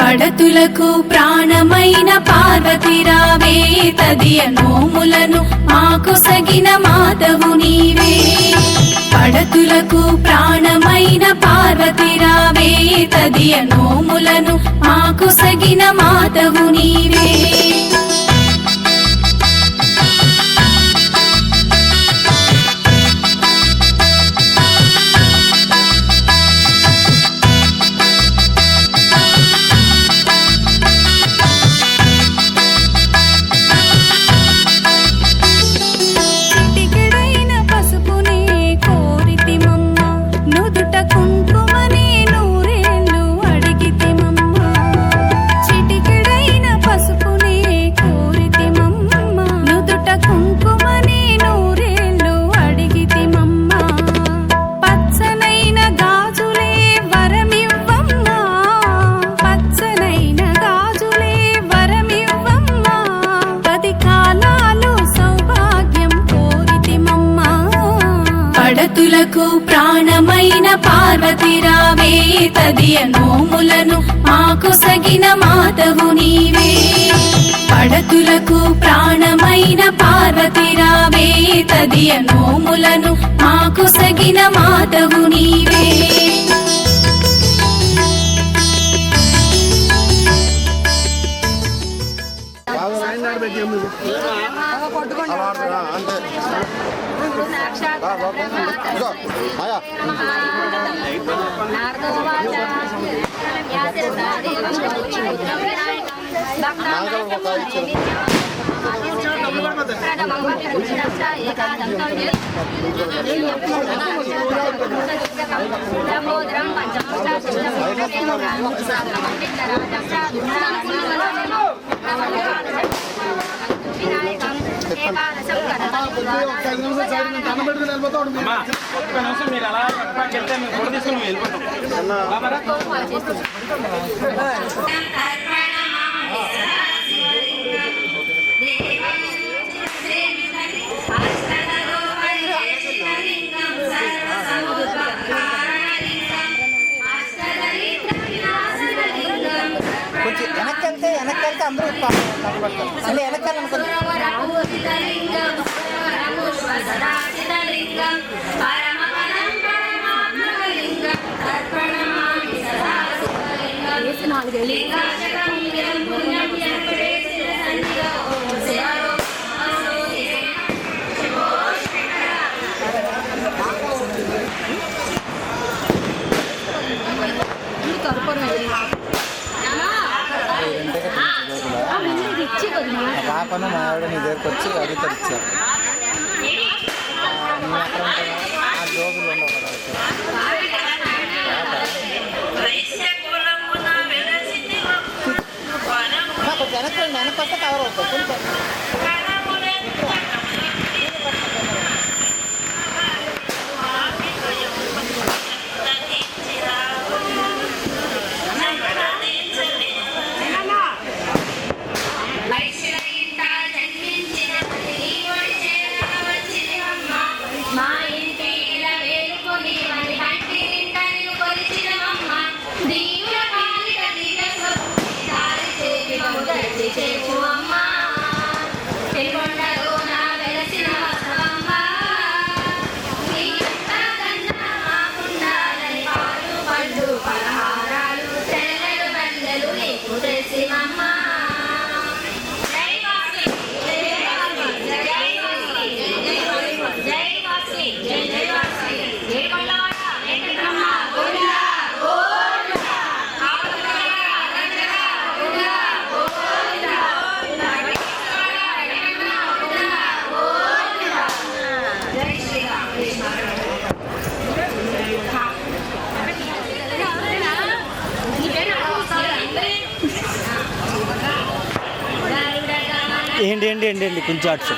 పడతులకు ప్రాణమైన పార్వతి రావే, తదియ నోములను మాకు సగిన మాతవు నీవే. పడతులకు ప్రాణమైన పార్వతి రావే, తదియ నోములను మాకు సగిన మాతవు నీవే. చిటికెడైన పసుపునే పడతులకు ప్రాణమైన పార్వతి రావే తదియ నోములను మాకు సగిన మాతవు నీవే పడతులకు ప్రాణమైన పార్వతి రావే తదియ నోములను మాకు సగిన మాతవు నీవే కొంచెం వెనక్కి వెళ్తే అందరూ మళ్ళీ వెనకాలనుకుంటున్నారు. పాపను మా ఆవిడ నీ దగ్గరకు వచ్చి అడుగుతారు ఇచ్చారు ఆ జోబులు ఉండవు కదా కొంచెం వెనక్కి వస్తే కవర్ అవుతుంది. ఏంటి కొంచెం అటు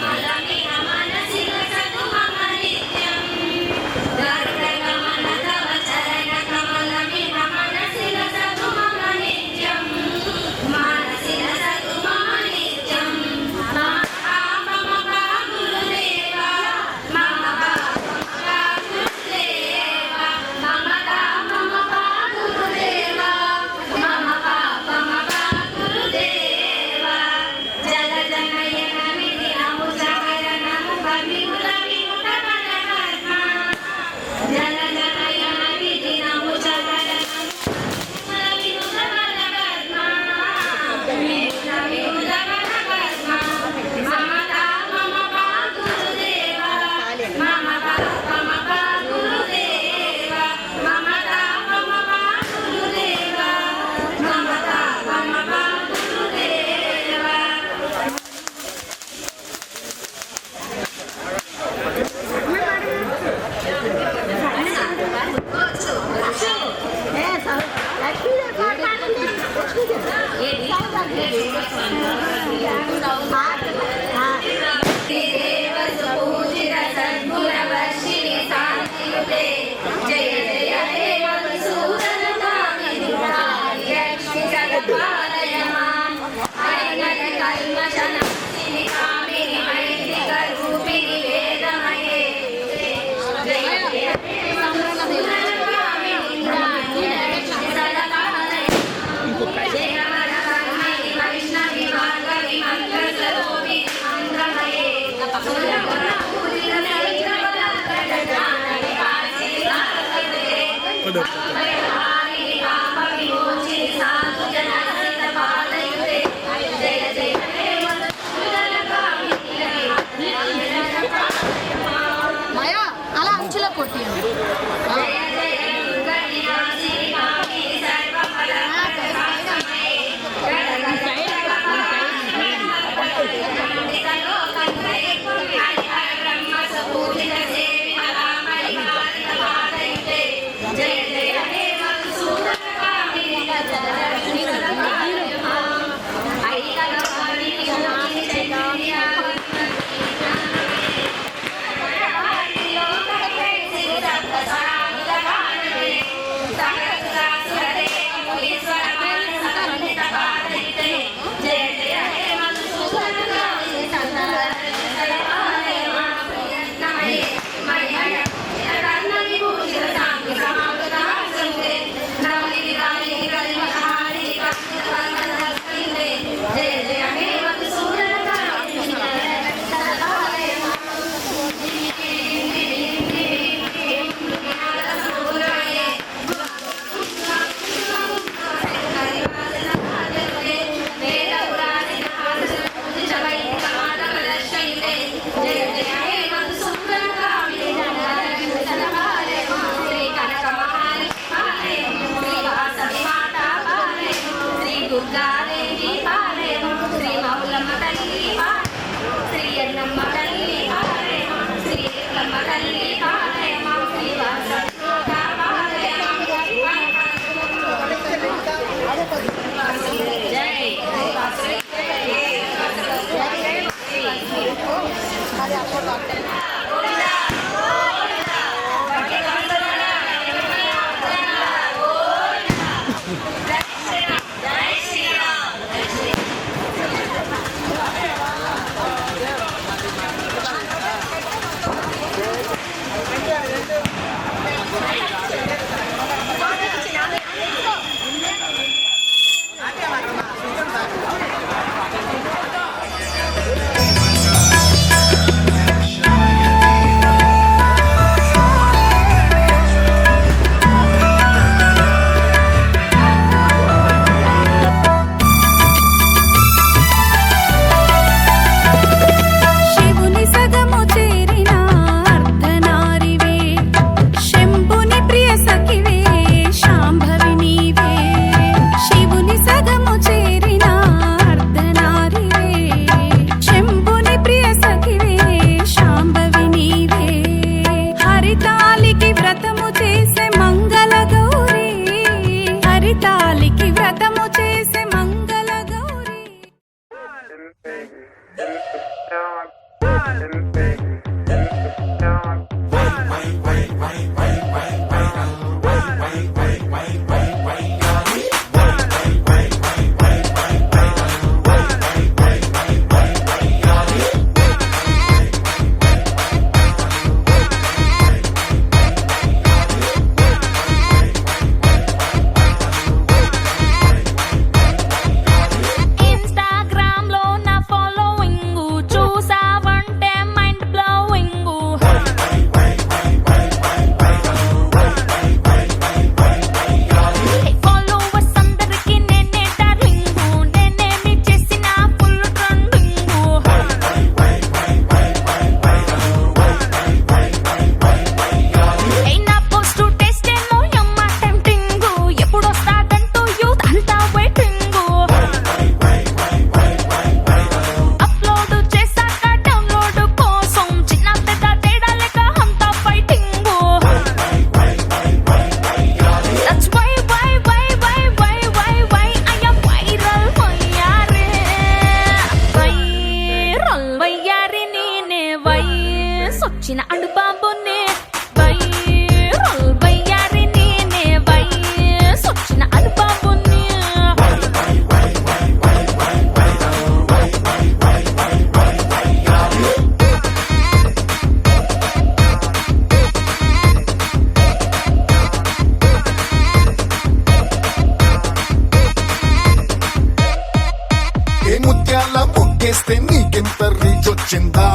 ముగ్గేస్తే నీకెంత రీచ్ వచ్చిందా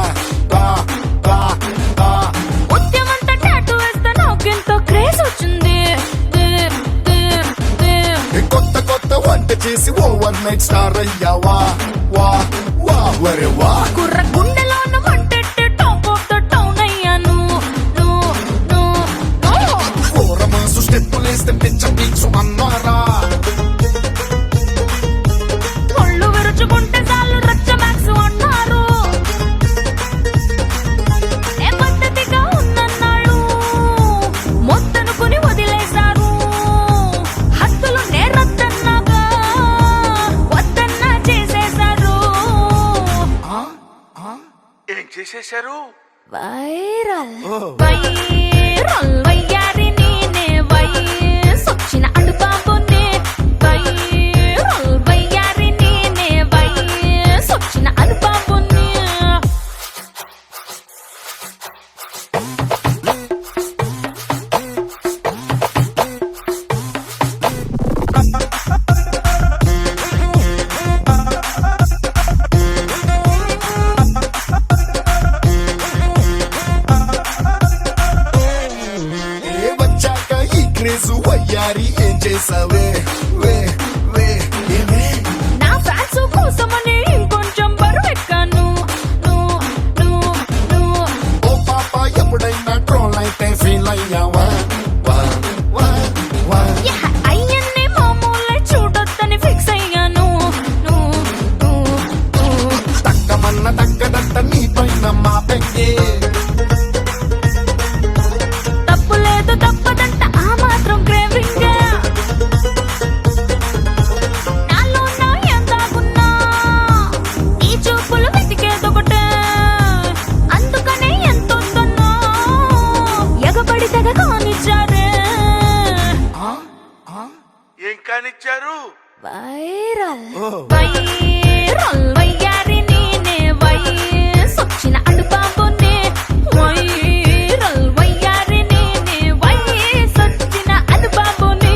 దా దా దా ఉద్యమంతా టాటూ వేస్తే నాకెంతో క్రేజ్ వచ్చింది కొత్త కొత్త వంట చేసి ఓవర్ నైట్ స్టార్ అయ్యావా వా వా వరే వా కుర్ర గుండెలోన మంటెట్టి టాప్ ఆఫ్ ద టౌన్ అయ్యాను ఫోరమాసు స్టెప్పులేస్తే పిచ్చ పీక్సు అన్నారా ఒళ్ళు విరుచుకుంటే చాలు రచ్చ మ్యాక్స్ అన్నారు ఏ పద్ధతిగా ఉన్నన్నాళ్ళు మొత్తనుకుని వదిలేశారు హద్దులు నేరద్దన్నాగా వద్దన్నా చేసేశారు ఏం చేసేశారు? వైరల్ వయ్యారి నేనే వయసొచ్చిన అడుబాబునే వైరల్ వయ్యారి నేనే వయసొచ్చిన అనుబాబునే ఏ వచ్చాక ఈ క్రేజు వయ్యారి ఏం చేసావే వే వే ఏమే నా ఫ్యాన్స్ కోసమని ఇంకొంచెం బరువెక్కాను ఓ పాప ఎప్పుడైనా ట్రోల్ అయితే ఫీల్ అయ్యావా వా వా వా అయ్యన్ని మామూలే చూడొద్దని ఫిక్స్ అయ్యాను తక్కమన్న తక్కదంట నీ పైన మా పెంగే తప్పు లేదు తప్పదంట ఆ మాత్రం క్రేవింగ్ నాలో నా ఎందాగున్నా ఈ చూపులు వెతికేదొకటే అందుకనే ఎంతొద్దన్నా ఎగబడి తెగ కానిచ్చారే ఏం కానిచ్చారు? వైరల్ వయ్యారి నేనే వయసొచ్చిన అడుబాబునే వైరల్ వయ్యారి నేనే వయసొచ్చిన అనుబాబునే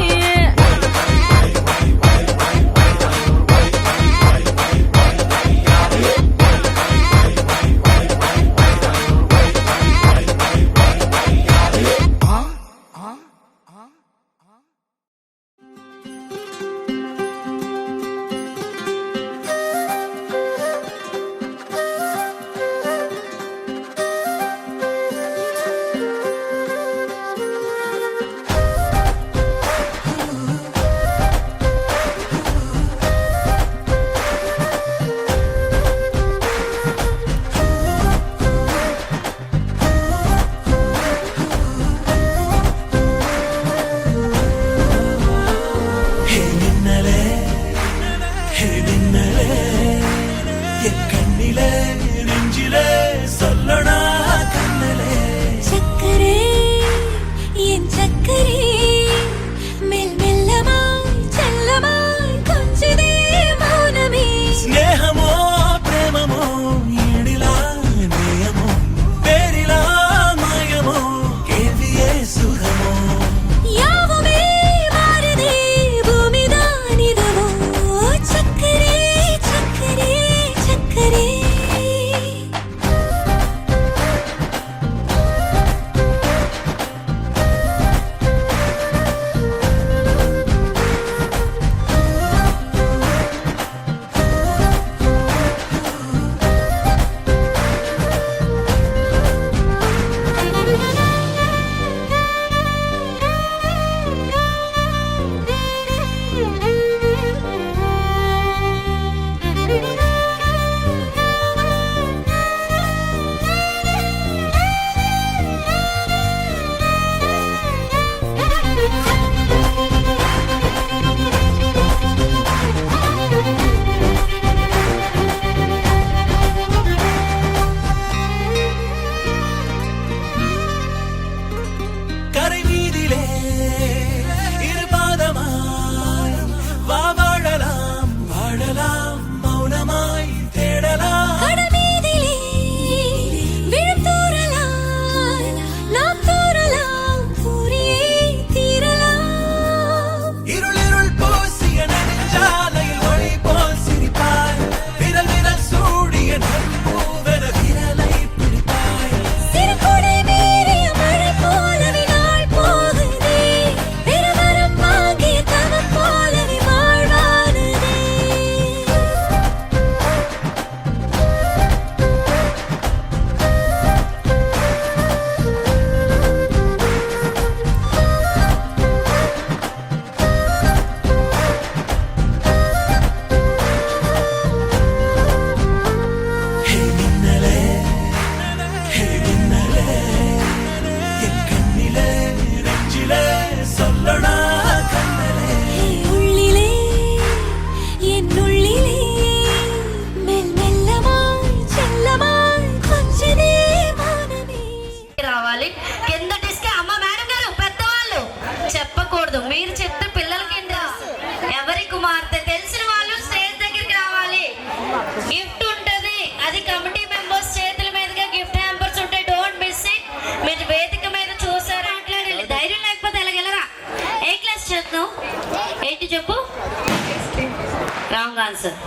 ఆన్సర్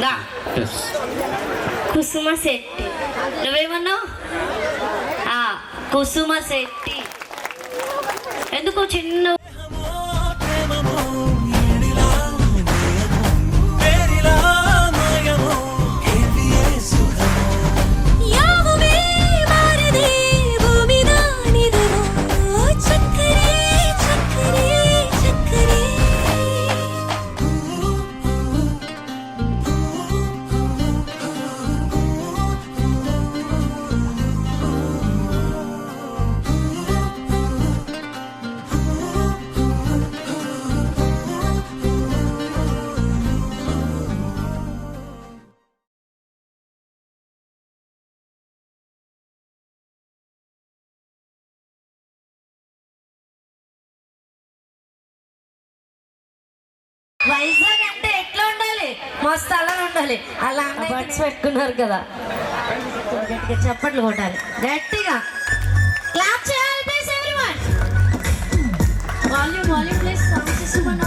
దా కుసుమ శెట్టి నువ్వేమన్నావు కుసుమ శెట్టి ఎందుకు చిన్న వైజాగ్ అంటే ఎట్లా ఉండాలి మస్తు అలా ఉండాలి అలా బడ్స్ పెట్టుకున్నారు కదా గట్టిగా చప్పట్లు కొట్టాలి గట్టిగా క్లాప్ చేయాలి please everyone volume please sound system అన్న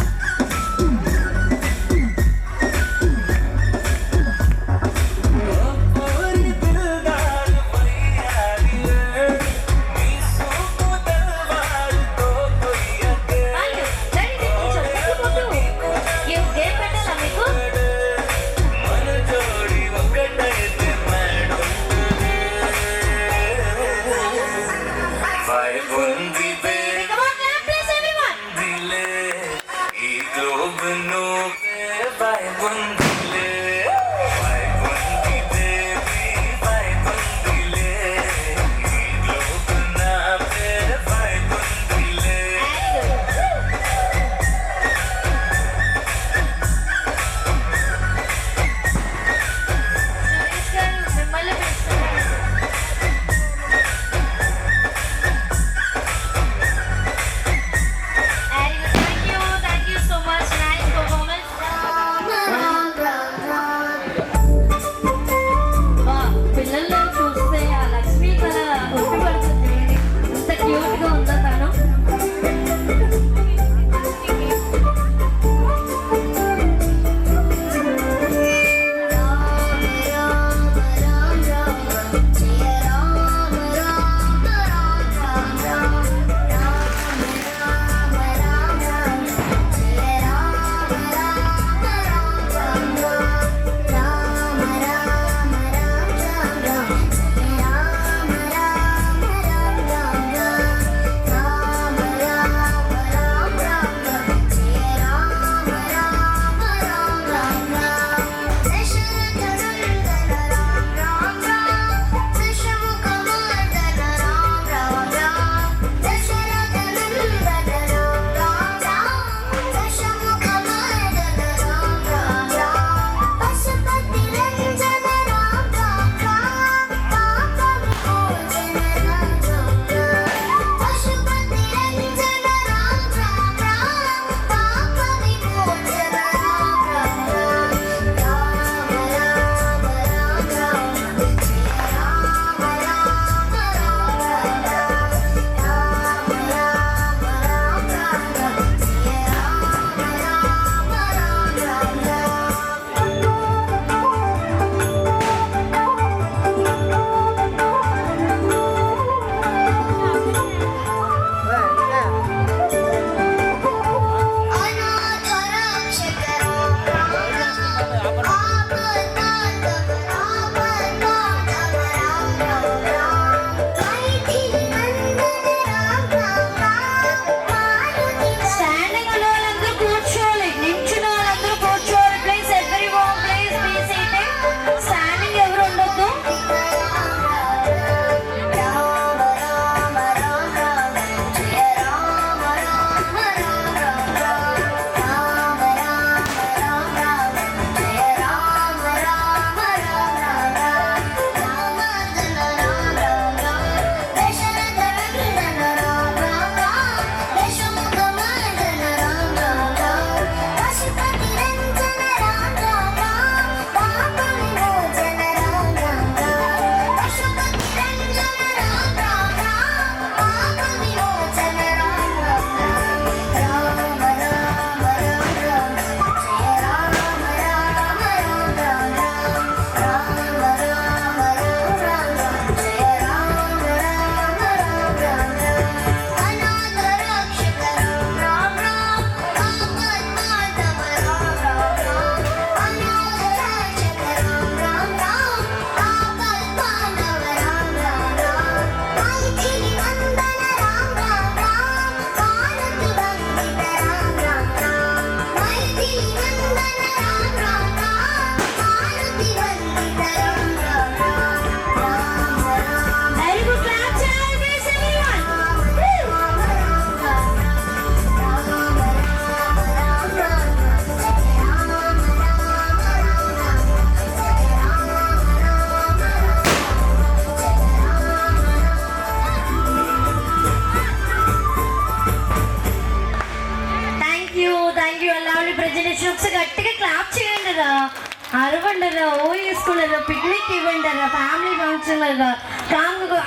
అరవండరా, ఓ వేసుకున్నారా, పిక్నిక్ ఇవ్వండిరా, ఫ్యామిలీ ఫంక్షన్ లాగా కాముగా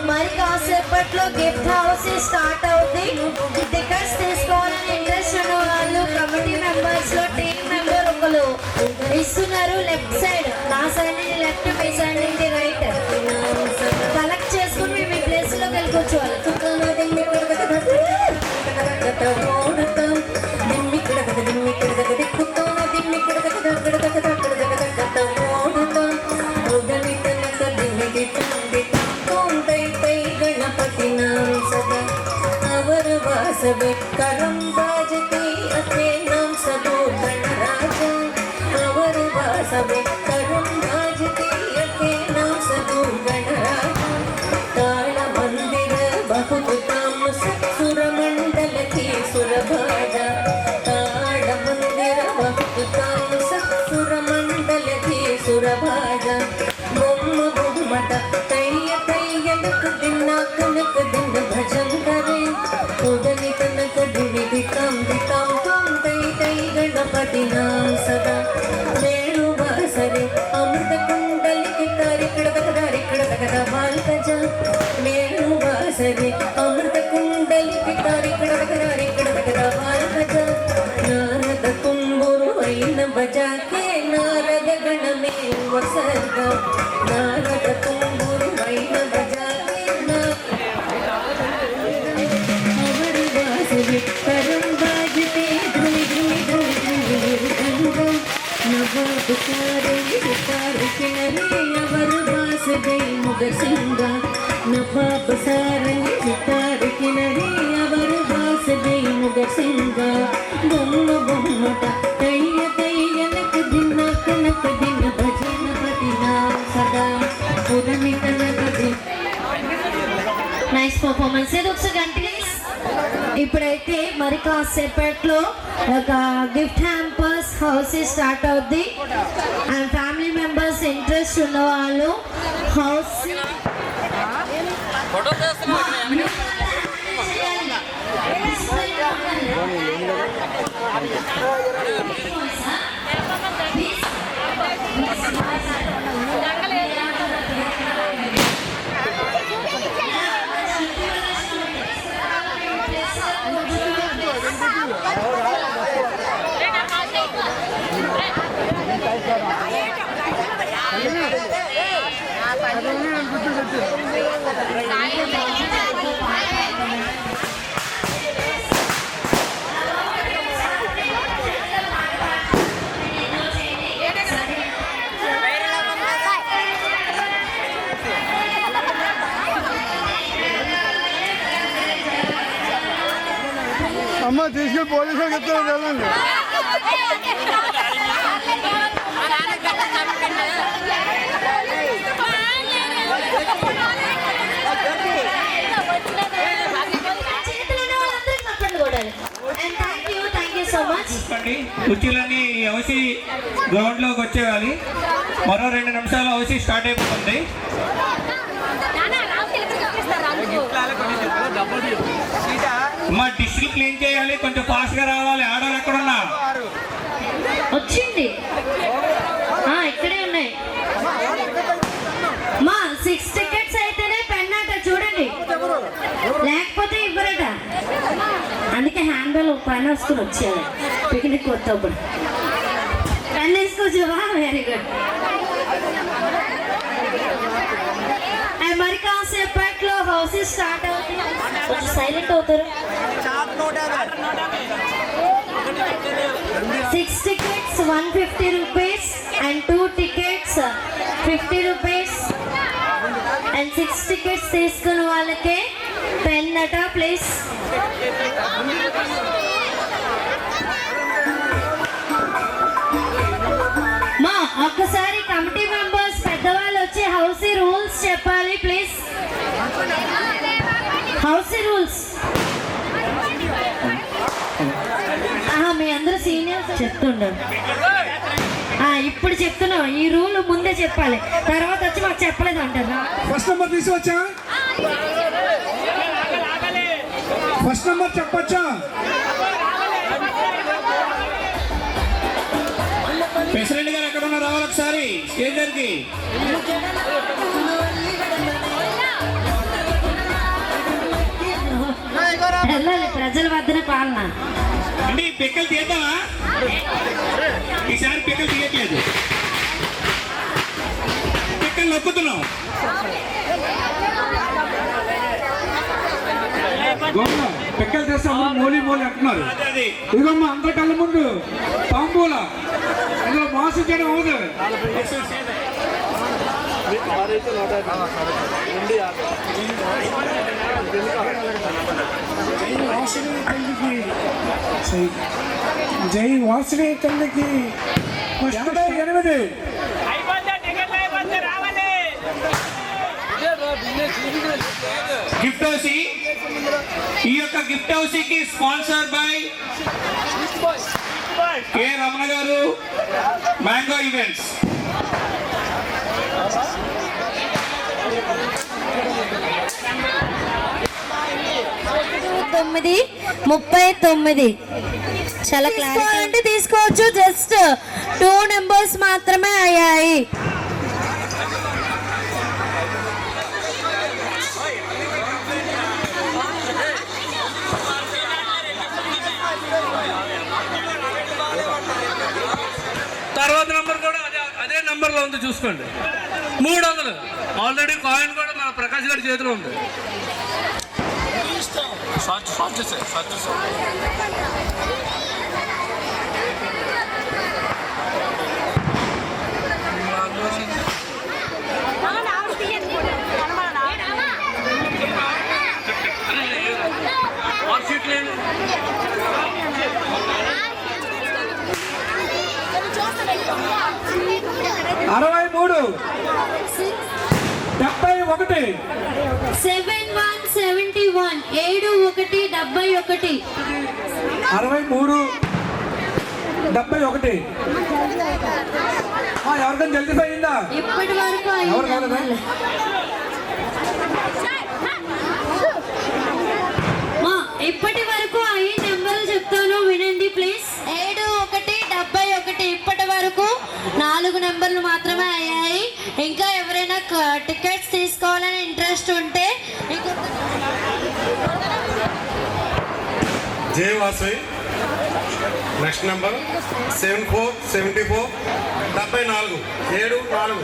మరి కాసేపట్లో గిఫ్ట్ హౌస్ స్టార్ట్ అవుతుంది. టికెట్స్ తీసుకోవాలని ఇంట్రెస్ట్ ఉన్న వాళ్ళు కమిటీ మెంబర్స్ లో టీమ్ మెంబర్ ఒకరు ఇస్తున్నారు. లెఫ్ట్ సైడ్, నా సైడ్ నుంచి లెఫ్ట్, మీ సైడ్ నుంచి రైట్ కలెక్ట్ చేసుకుని మీ ప్లేస్ లోకి వెళ్ళి కూర్చోవాలి. गणपति नाम सदा अवर वासवे करम बाजते अते नाम सबो गणराजा अवर वासवे करम बाजते अते नाम सबो गणराजा ताल मंदिर बहुत काम सुर मंडल की सुरभाजा ताल मंदिर बहुत काम सुर मंडल की सुरभाजा बोम बोमट तैय तैयनक दिन कनक दिन भजन करे उदनि कनक दिन दितम दितम तुम तै तै गणपति नाम सदा वेणु वासरे अमृत कुंडली की तारी कड़कदा बाल कजा वेणु वासरे अमृत कुंडली की तारी कड़कदा बाल कजा नारद तुम्बुरु ऐन बजा के नारद गण में वसर्ग नारद तुम्बुरु ऐन बजा के अवर वासवे करम बाजते ध्रुव ध्रुव ध्रुव ध्रुव नवाब सारे सितार किनरे अवर वासवे मुगर सिंगा नवाब सारे सितार किनरे अवर वासवे मुगर सिंगा बोम बोमटा तैय तैयनक दिन कनक दिन भजन पति नाम सदा उदनि कनक दिन. Nice performance. ఇది ఒకసారి గంటగా ఇప్పుడైతే మరి కాసేపట్లో ఒక గిఫ్ట్ హ్యాంపర్స్ హౌస్ స్టార్ట్ అవుద్ది. అండ్ ఫ్యామిలీ మెంబర్స్ ఇంట్రెస్ట్ ఉన్న వాళ్ళు హౌస్ అమ్మ తీసుకెళ్ళి పోలీసులు చెప్తారు కదండి. కుర్చీలన్నీ హౌసీ గ్రౌండ్లోకి వచ్చేయాలి. మరో 2 నిమిషాలు హౌసీ స్టార్ట్ అయిపోతుంది. మా డిస్ట్రిక్ట్ క్లీన్ చేయాలి, కొంచెం ఫాస్ట్గా రావాలి. ఆర్డర్ ఎక్కడున్నా వచ్చింది, ఇక్కడే ఉన్నాయి. మా 6 టికెట్స్ అయితేనే పెన్నట చూడండి, లేకపోతే ఇవ్వరట. అందుకే హ్యాండ్ బ్యాగ్ పైన వస్తుని వచ్చేయాలి. పిక్నిక్ వస్తాప్పుడు పెన్ వేసుకోవచ్చువా? Very good. మరి కాసేపట్లో హౌసెస్ స్టార్ట్ అవుతుంది. కొంచెం సైలెంట్ అవుతారు. 6 tickets 150 rupees and 2 tickets 50 rupees and 6 tickets తీసుకున్న వాళ్ళకే పెన్ అట ప్లీజ్. మా ఒక్కసారి కమిటీ మెంబర్స్ పెద్దవాళ్ళు వచ్చి హౌసీ రూల్స్ చెప్పాలి ప్లీజ్. హౌసీ రూల్స్ మీ అందరూ సీనియర్స్ చెప్తుండరు. ఇప్పుడు చెప్తున్నాం, ఈ రూల్ ముందే చెప్పాలి, తర్వాత వచ్చి మాకు చెప్పలేదు అంటారా? ఫస్ట్ నెంబర్ తీసుకొచ్చా ఫస్ట్ నెంబర్ చెప్పచ్చా? ప్రెసిడెంట్ గారు ఎక్కడ ఉన్నారు? రావాలి ఒకసారి స్టేజ్ దగ్గరికి. వెళ్ళాలి ప్రజల వద్దనే పాలన. అంటే ఈ పిక్కలు తీద్దామా? ఈసారి పిక్కలు తీయట్లేదు, పిక్కలు నొక్కుతున్నాం. పిక్కలు చేస్తే మోలీ మోలీ అంటున్నారు. అది ఇదిగోమ్మా అందరి కళ్ళ ముందు తాంబూల, ఇందులో మాసం చేయడం అవుతుంది. జై వాసవి తల్లికి 88. Gift house. ఈ యొక్క గిఫ్ట్ హౌస్ కి స్పాన్సర్ బై కె రమణ గారు, మ్యాంగో ఈవెంట్స్. తొమ్మిది 39 చాలా క్లారిటీ తీసుకోవచ్చు. జస్ట్ 2 నెంబర్స్ మాత్రమే అయ్యాయి. తర్వాత నంబర్ కూడా అదే నంబర్లో ఉంది, చూసుకోండి. 300 ఆల్రెడీ కాయిన్ కూడా మన ప్రకాష్ గారి చేతిలో ఉంది. మార్క్షీట్ లేదు. 63 71 7171 7171. 63 71. ఎవరికైనా జల్దీ అయిందా? ఇప్పటి వరకు ఎవరు కాలేదా? ఇప్పటి వరకు 5 నెంబర్లు చెప్తాను, వినండి ప్లీజ్. 7171. ఇప్పటి వరకు 4 నెంబర్లు మాత్రమే అయ్యాయి. ఇంకా ఎవరైనా టికెట్స్ తీసుకోవాలని ఇంట్రెస్ట్ ఉంటే జై Vasavi. Next number 7474 74 74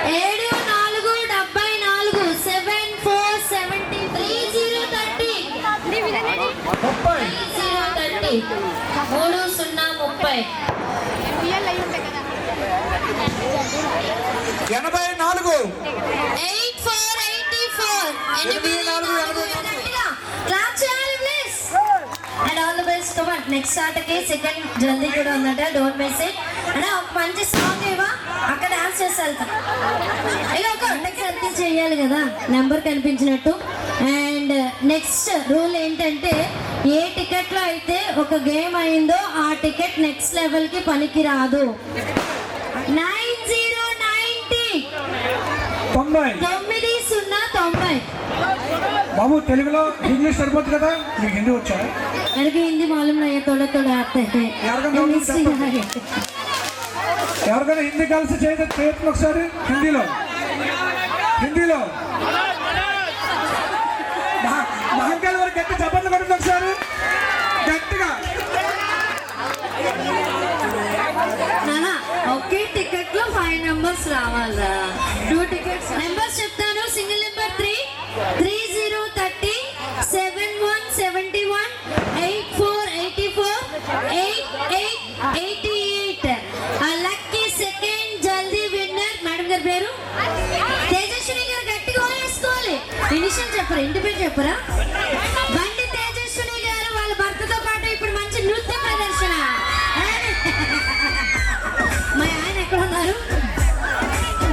7474 7470 3030 3030 3030. 84 and all the best. Come on next ఆటకి సెకండ్ జల్దీ కూడా ఉందంట, డోంట్ మిస్ ఇట్. అంటే ఒక మంచి సాంగ్ ఇవ్వ, అక్కడ డాన్స్ చేసి వెళ్తా. ఇలా ఒక నెక్స్ట్ చేయాలి కదా నెంబర్ కనిపించినట్టు. అండ్ నెక్స్ట్ రూల్ ఏంటంటే ఏ టికెట్లో అయితే ఒక గేమ్ అయిందో ఆ టికెట్ నెక్స్ట్ లెవెల్కి పనికి రాదు. 90 బాబు తెలుగులో ఇంగ్లీష్ సరిపోతుంది కదా, మీకు హిందీ వచ్చా? मेरे हिंदी मालूम नहीं है, थोड़ा थोड़ा आते हैं. ఎవరికైనా హిందీ కలిసి చేయదు ఒకసారి హిందీలో మహంకాళ వరకు గట్టి చప్పట్లు కొడుతుంది ఒకసారి గట్టిగా. నానా ఒకే టికెట్ లో 5 నెంబర్స్ రావాలా? 2 టికెట్స్ నెంబర్స్ చెప్తాను. Single number 3 3030 7171 8484 8888. లక్కీ సెకండ్ జల్దీ విన్నర్ మేడం గారి పేరు తేజస్విని గారు. గట్టిగా వేసుకోవాలి. ఇనిషియల్ చెప్పరా, ఇంటి పేరు చెప్పరా? బండి తేజస్విని గారు వాళ్ళ భర్తతో పాటు ఇప్పుడు మంచి నృత్య ప్రదర్శన. మా ఆయన ఎక్కడ ఉన్నారు?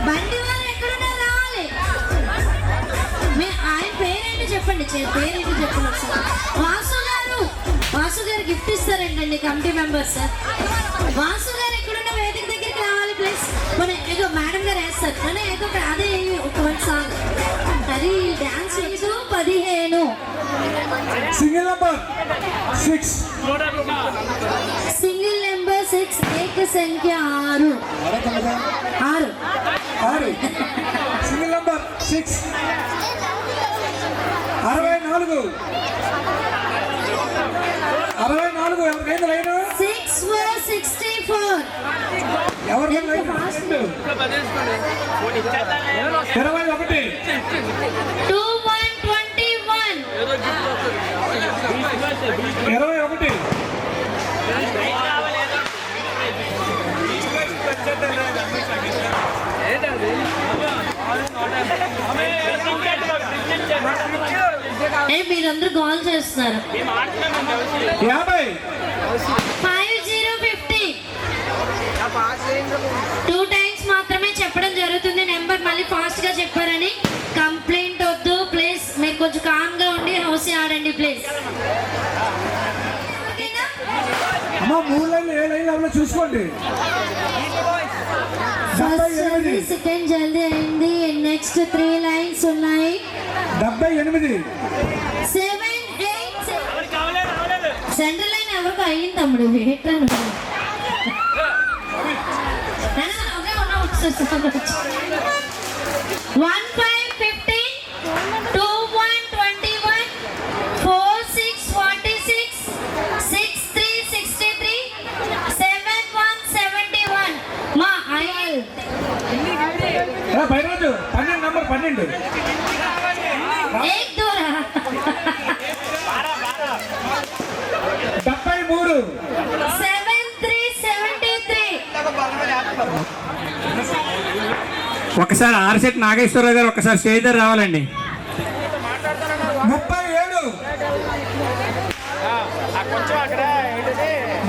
బండి వారు ఎక్కడున్నారు? రావాలి. మీ ఆయన పేరేంటి చెప్పండి, పేరేంటి చెప్పండి ఒకసారి. వాసు గారు గిఫ్ట్ ఇస్తారంటండి కమిటీ మెంబర్స్. వాసు గారు ఎక్కడున్న వేదిక దగ్గరికి రావాలి ప్లీజ్. మన ఏదో మేడం గారు వేస్తారు కానీ ఏదో అదే ఒక సాంగ్ అది dance 15 single number 6. Single number 6 ఏక సంఖ్య 6. 6. Single number 6. 64. ఎవరికైంది లైన్? 6 4 64. ఎవరికైంది లైన్? 21 21. మీరందరూ కాల్ చేస్తున్నారు. 50. 5050. 2 టైమ్స్ మాత్రమే చెప్పడం జరుగుతుంది. నెంబర్ మళ్ళీ ఫాస్ట్ గా చెప్పారని కంప్లైంట్ వద్దు ప్లీజ్. మీరు కొంచెం కామ్ గా ఉండి హౌస్ ఆడండి ప్లీజ్. అమ్మ 3 లైన్లు ఏ లైన్ ఎవరో చూసుకోండి. ఫస్ట్ జల్దీ, సెకండ్ జల్దీ అయింది. నెక్స్ట్ 3 లైన్స్ ఉన్నాయి. 78. 7 8 సెంట్రల్ లైన్ ఎవరికి అయ్యింది తమ్ముడు. వెయిట్ అని 1 5 15 2 1 21 4 6 46 6 3 63 7 1 71. మా అయ్యల్ బైరాజు 12 నంబర్ 12. ఏక్ దూరా 73. 7 3 73. ఒకసారి ఆర్సెట్ నాగేశ్వరరావు గారు ఒకసారి స్టేజ్ దగ్గర రావాలండి. 37.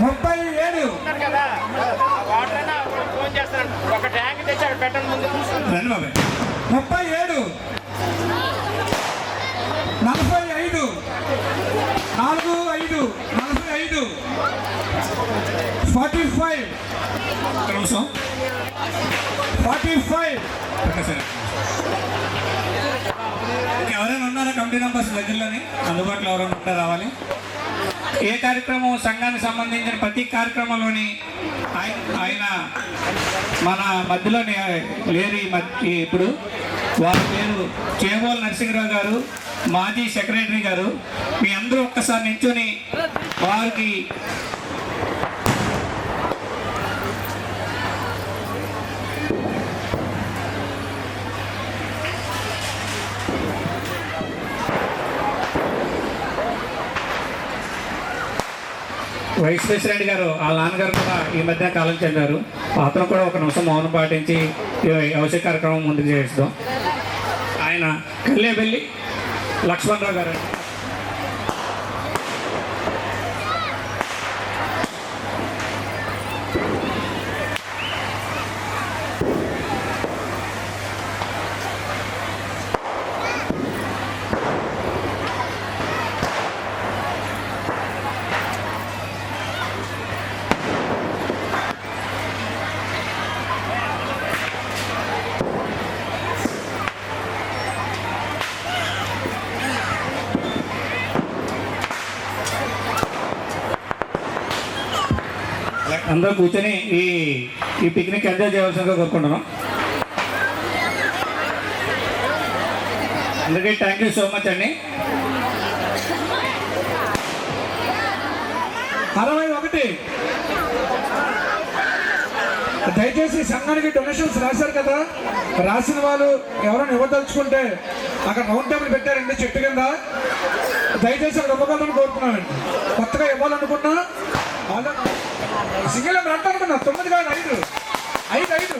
37. రండి బాబాయ్. 37. 45. 45. 45. 45. ఎవరైనా ఉన్నారా కమిటీ నంబర్స్ దగ్గరలోని అందుబాటులో ఎవరైనా ఉంటే రావాలి. ఏ కార్యక్రమం సంఘానికి సంబంధించిన ప్రతి కార్యక్రమంలోని ఆయన మన మధ్యలోనే లేరు ఇప్పుడు. వారి పేరు చేమోలు నరసింహరావు గారు, మాజీ సెక్రటరీ గారు. మీ అందరూ ఒక్కసారి నించుని వారికి వైస్ ప్రెసిడెంట్ గారు వాళ్ళ నాన్నగారు కూడా ఈ మధ్య కాలం చెందారు. అతను కూడా ఒక నిమిషం మౌనం పాటించి అవసర కార్యక్రమం ముందుకు చేస్తాం. ఆయన కల్లేబెల్లి లక్ష్మణరావు గారు. అందరూ కూర్చొని ఈ పిక్నిక్ ఎంజాయ్ చేయవలసిందిగా కోరుకుంటున్నాం. అందరికీ థ్యాంక్ యూ సో మచ్ అండి. 61. దయచేసి సంఘానికి డొనేషన్స్ రాశారు కదా, రాసిన వాళ్ళు ఎవరైనా ఇవ్వదలుచుకుంటే అక్కడ రౌండ్ టేబుల్ పెట్టారండి చెట్టు కింద. దయచేసి అక్కడ ఇవ్వగలని కోరుతున్నానండి. కొత్తగా ఇవ్వాలనుకున్నా సింగిల్ అంటానుకున్నా 9 కాదు 5 5 5.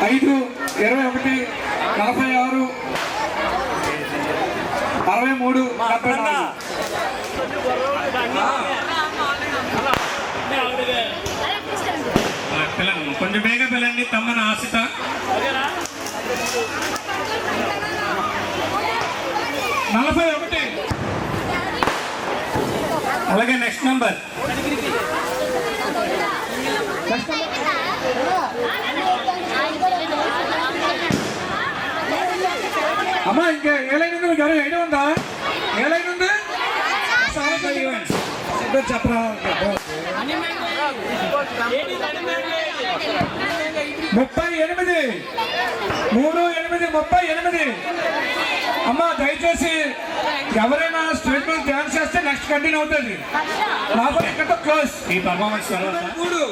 ఐదు 21 46 63 74. కొంచెం బేగా పిల్లండి తమ్మన ఆశిత. అలాగే నెక్స్ట్ నంబర్ అమ్మా ఇంకా ఏ లైన్ ఉంది మీకు ఎవరు ఐడియా ఉందా? ఏ లైన్ ఉంది చెప్పరా? 38 అమ్మా దయచేసి ఎవరైనా స్టేజ్ మీద డ్యాన్స్ చేస్తే నెక్స్ట్ కంటిన్యూ అవుతుంది. లేకపోతే ఇక్కడ క్లోజ్. ఈ పర్ఫార్మెన్స్ తర్వాత 83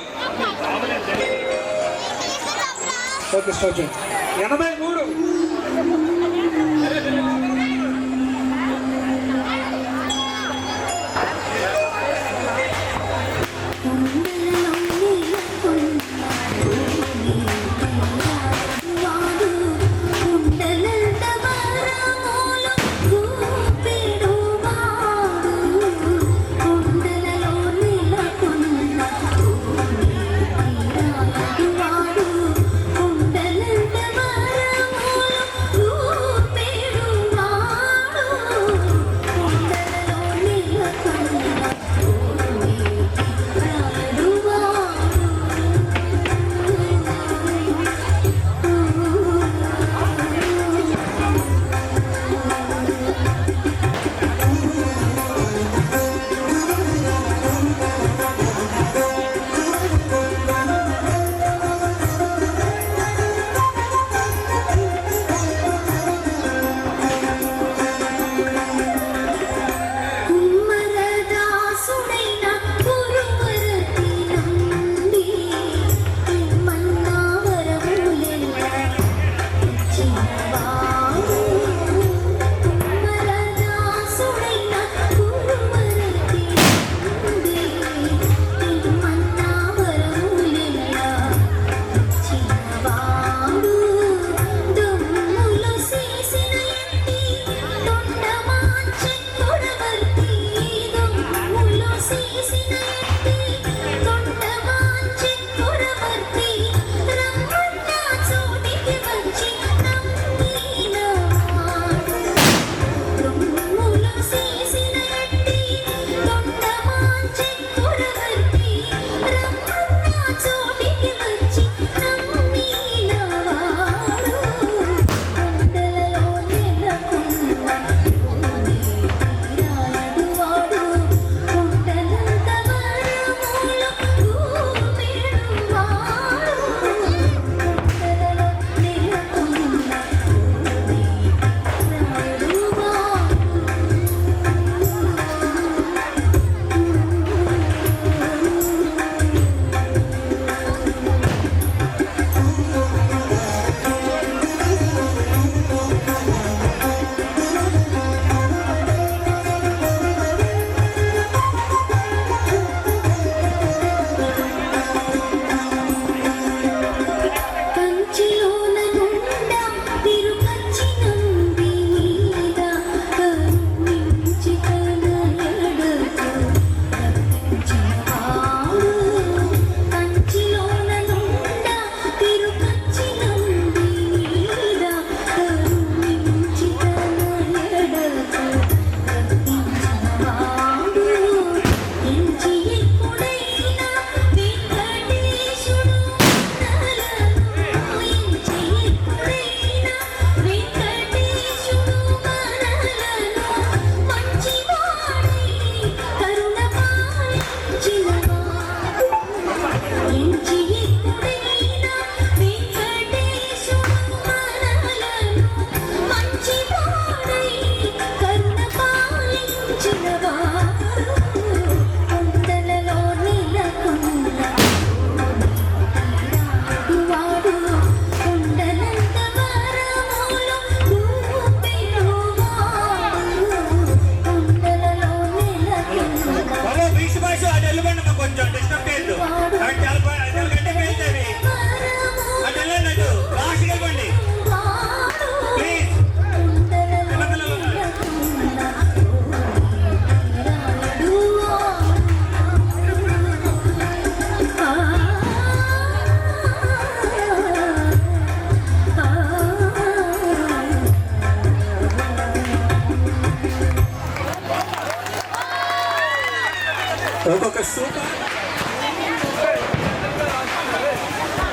ఒక్కొక్క సూపర్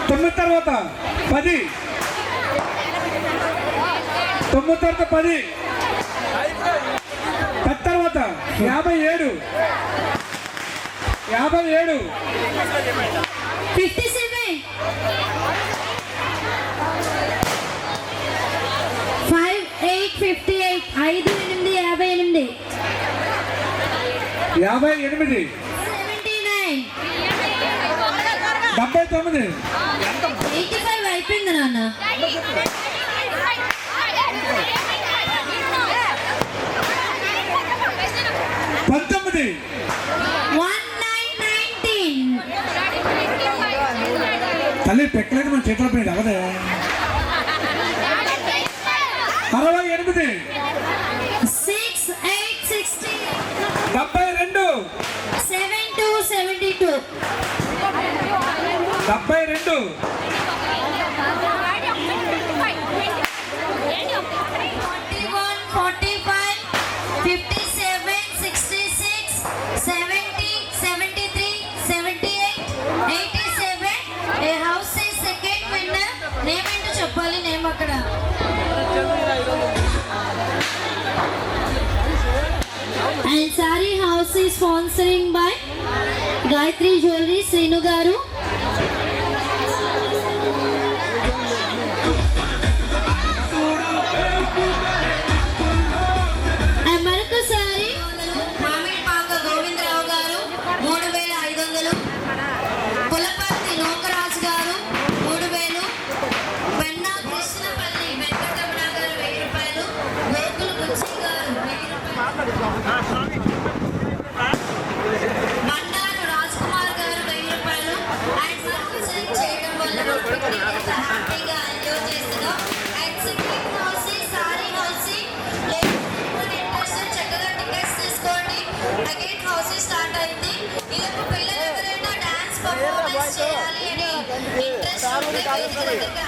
9 తర్వాత 10 9 తర్వాత 10, 10 తర్వాత 57, 57, 57, 5, 8, 58, 5, 8, 58, 58, 79, 79, 85 అయిపోయింది నాన్న. 19, 19, తల్లి పెట్టలేదు మన చేతుల పైన అవదే. 68, 6, 8, 60, 72, 72, 72, 72, 41, 45, 57, 66, 70, 73, 78, 87. A house is second winner. Name ఏంటో చెప్పాలి, నేమ్ అక్కడ. And Sari House is sponsoring by Gayatri Jewelry, Srinu garu. మరొకసారి మామిడిపాక గోవిందరావు గారు 3500, పులపర్తి లోకరాజు గారు 3000, బెన్నా కృష్ణపల్లి వెంకటరమణ గారు 1000 రూపాయలు, గోకుల బుచ్చి గారు 1000 రూపాయలు, బండారు రాజ్ కుమార్ గారు 1000 రూపాయలు. అండ్ సర్వీసింగ్ చేయడం వల్ల పిక్నిక్ హ్యాపీగా ఎంజాయ్ చేస్తున్నాం. And second house sorry house చక్కగా టికెట్స్ తీసుకోండి. అగైన్ హౌస్ స్టార్ట్ అయింది. ఇలాగ పిల్లలు ఎవరైనా డాన్స్ పర్ఫార్మెన్స్ చేయాలి అని ఇంట్రెస్ట్ ఉంటే వేదిక దగ్గరికి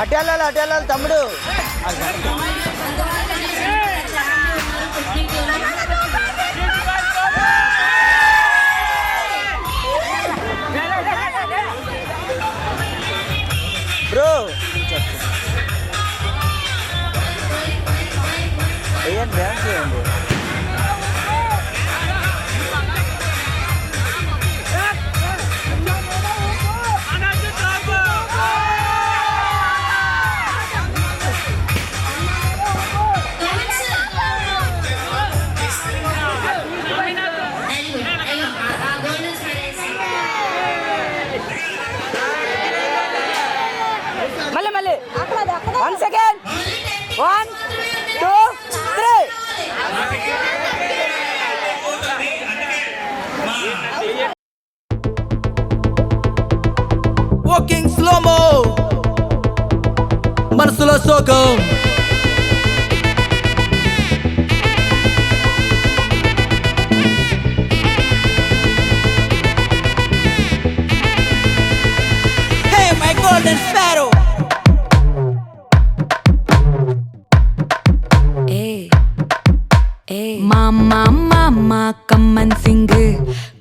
అటు వెళ్ళాలి తమ్ముడు. బ్రో వేయండి, డ్యాన్స్ చేయండి. మళ్ళీ 1 సెకండ్, 1, 2, 3. వాకింగ్ స్లోమో, మనసులో సోకం. Hey my golden sparrow. మామా కమ్మన్ సింగ్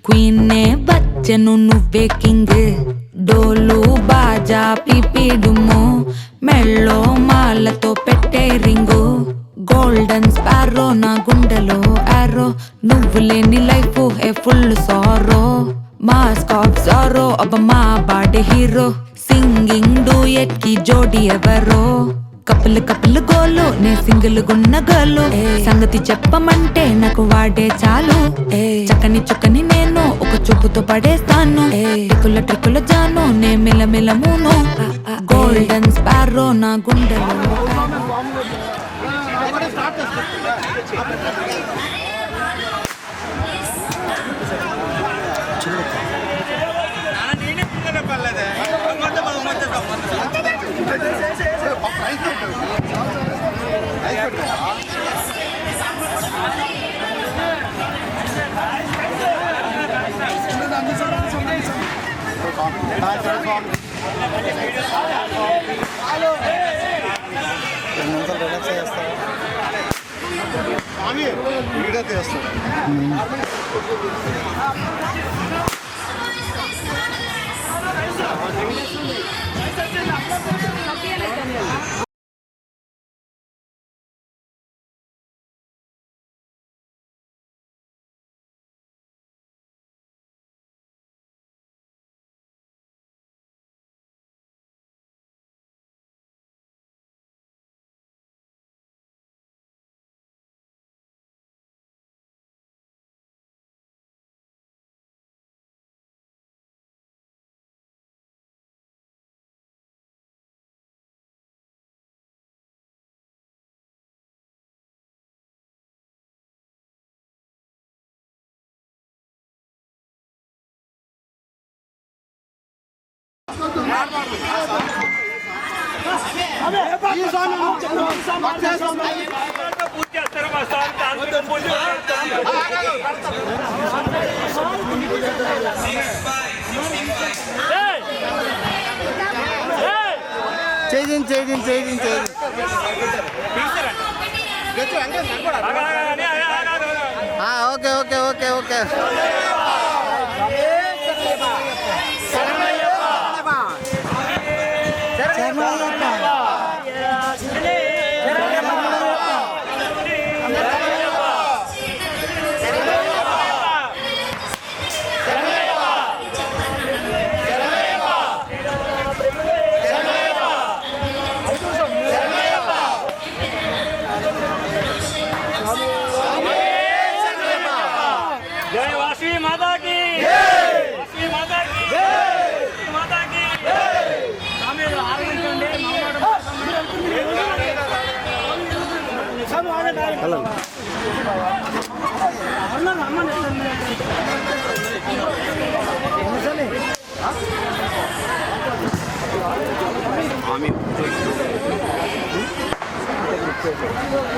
క్వీనే బచ్చను నువ్వే కింగ్ డోలు బాజా పిపిడుము మెళ్ళో మాలతో పెట్టే రింగు గోల్డెన్ స్పారో నా గుండెలో ఆరో నువ్వు లేని life A full sorrow mask of sorrow అబ్బ మా బాడీ హీరో సింగింగ్ డూయట్ కి జోడి ఎవరో కప్పులు కప్పులు గోలు నే సింగిల్ గున్న గోలు సంగతి చెప్పమంటే నాకు వాడే చాలు చక్కని చుక్కని నేను ఒక చూపుతో పడేస్తాను ట్రిక్కుల ట్రిక్కుల జాను నే మిలమిల మూను గోల్డెన్ స్పారో నా గుండెలో okay okay okay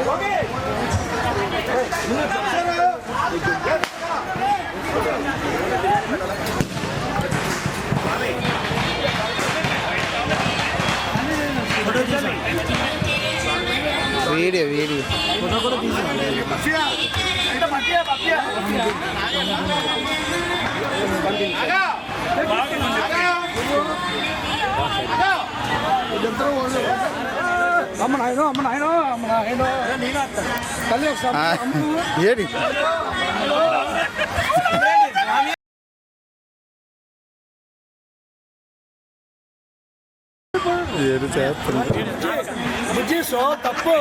okay video video AD ఏడు చేస్తుంది తప్పు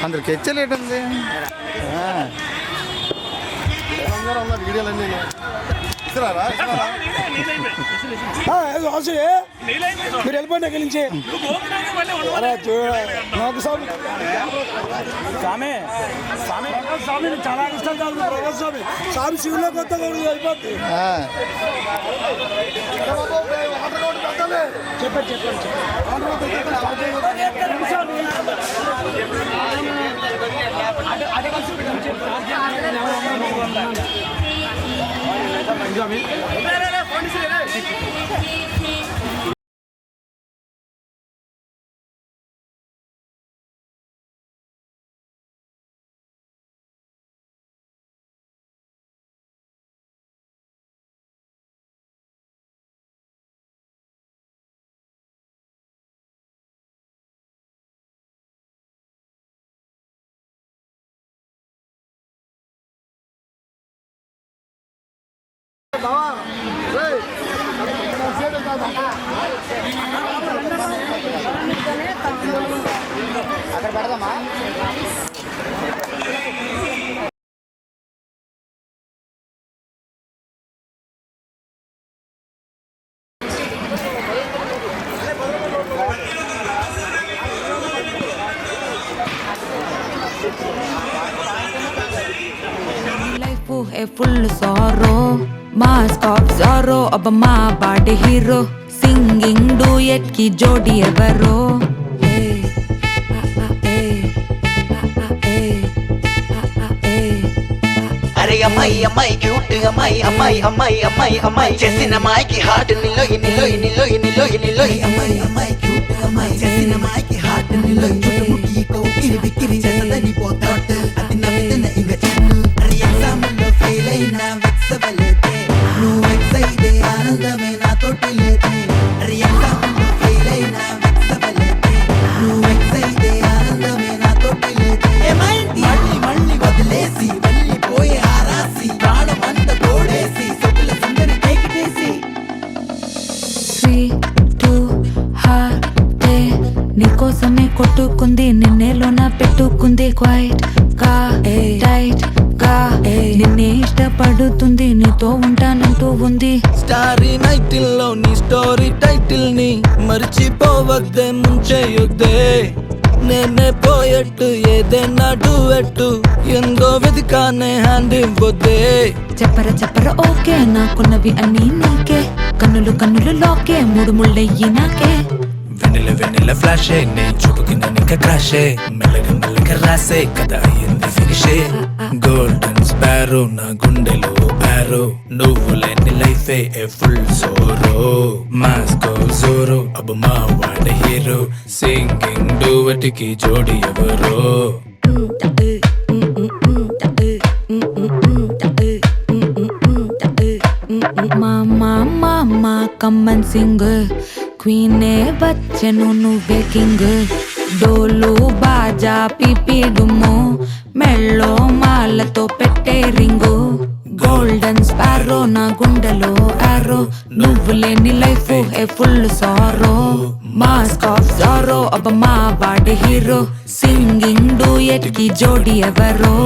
అందరికి హెచ్చలేటుంది వీడియోలన్నీ మీరు వెళ్ళిపోండి అక్కడి నుంచి స్వామి స్వామి స్వామి చాలా ఇష్టం కాదు స్వామి స్వామి శివులో కొత్త అయిపోద్ది చెప్పండి బావా ఏ full sorrow mask of sorrow అబ్బ మా బాడీ హీరో సింగింగ్ డూయట్ కి జోడి ఎవరో అరే అమ్మాయి అమ్మాయి క్యూట్ అమ్మాయి అమ్మాయి అమ్మాయి అమ్మాయి అమ్మాయి చేసిన అమ్మాయికి హార్ట్ నిలో నిలో నిలో నిలో నిలో అమ్మాయి అమ్మాయి క్యూట్ అమ్మాయి చేసిన అమ్మాయికి హార్ట్ నిలో చుట్టుముట్టి కౌకిరి బిక్కిరి చేసదని పోతాట్ అది నవ్విన ఇంగ చెట్టు అరే ఎగ్జామ్ లో ఫెయిల్ అయినా వెక్సబలేతే నువ్వు వెక్స్ అయితే ఆనందమే నాతోటి లేతే అరే ఎగ్జామ్ లో ఫెయిల్ అయినా వెక్సబలేతే నువ్వు వెక్స్ అయితే ఆనందమే నాతోటి లేతే ఏమైంది మళ్ళీ మళ్ళీ వదిలేసి వెళ్ళిపోయే ఆరాసి ప్రాణం అంతా తోడేసి సొక్కుల సుందరి కేకిటేసి 3, 2 హార్టే నీకోసమే కొట్టుకుంది నిన్నేలోన పెట్టుకుంది క్వైట్ గా టైట్ గా నిన్నే ఇష్టపడుతుంది నీతో ఉంటానంటూ ఉంది స్టారీ నైటిల్ లో నీ స్టోరీ టైటిల్ ని మర్చిపోవద్దే ముంచేయొద్దే నేనే పోయట్టు ఏదైనా డూయట్టు ఎందో వెదికానే హ్యాండ్ ఇవ్వొద్దే చెప్పర ఓకే నాకున్నవి అన్నీ నీకే కన్నులు కన్నులు లోకే మూడు ముళ్ళయ్యి నాకే వెన్నెల వెన్నెల ఫ్లాషే నే చూపుకిన నీక క్రాషే మెల్లగా మెల్లగా రాసే కథ అయ్యింది ఫినిషే గోల్డెన్ స్పారో నా గుండెలో ఆరో నువ్వు లేని లైఫే ఏ ఫుల్ సోరో మాస్కో జోరో అబ్బ మా వాడ హీరో సింగింగ్ డూవటికి జోడి ఎవరో మామా కమ్మన్ సింగ్ క్వీనే వచ్చెను నువ్వే కింగ్ డోలు బాజా పిపి డుమ్ము మెళ్ళో మాలతో పెట్టే రింగు గోల్డెన్ స్పారో నా గుండెలో ఆరో నువ్వు లేని life A full sorrow mask of sorrow అబ్బ మా బాడీ హీరో సింగింగ్ డూయట్ కి జోడి ఎవరో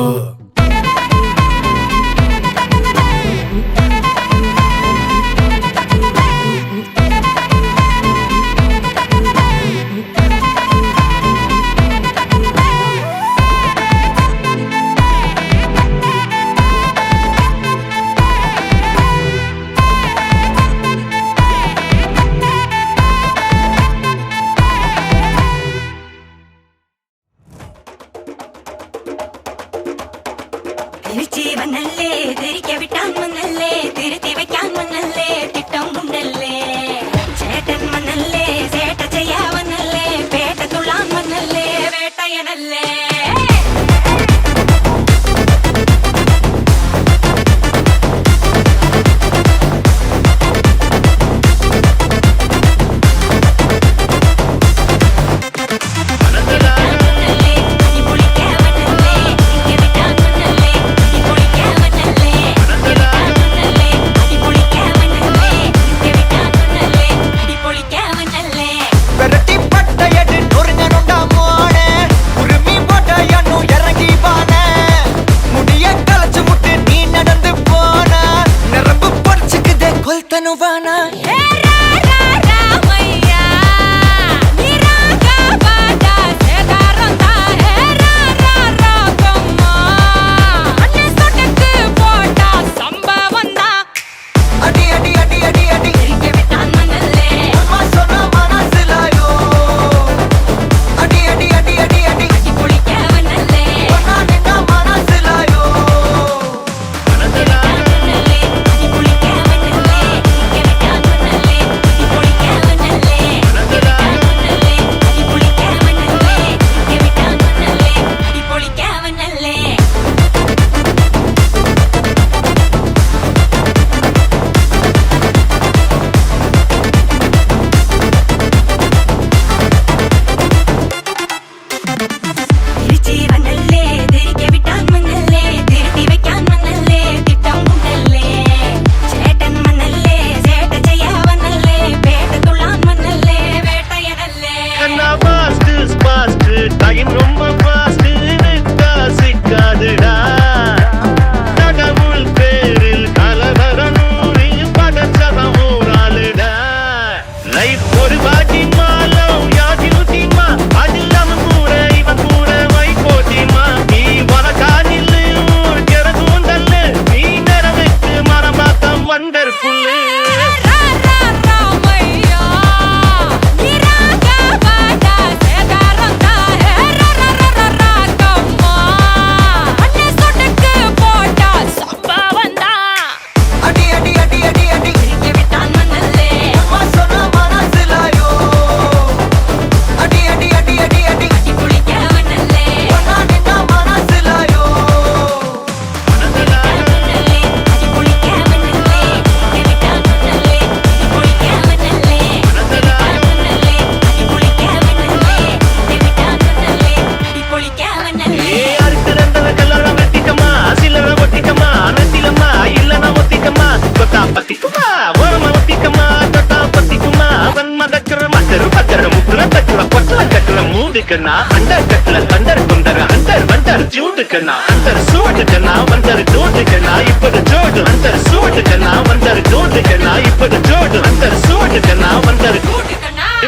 பத்தர முத்துற தட்டுல பொட்டல கட்டுல மூடுக்கண்ணா அண்டர் கட்டுல தண்டர் குண்டர் அண்டர் வண்டர் ஜூட்டுக்கண்ணா அண்டர் சூட்டுக்கண்ணா வண்டர் டூட்டுக்கண்ணா இப்பது ஜோடு அண்டர் சூட்டுக்கண்ணா வண்டர் டூட்டுக்கண்ணா இப்பது ஜோடு அண்டர் சூட்டுக்கண்ணா வண்டர்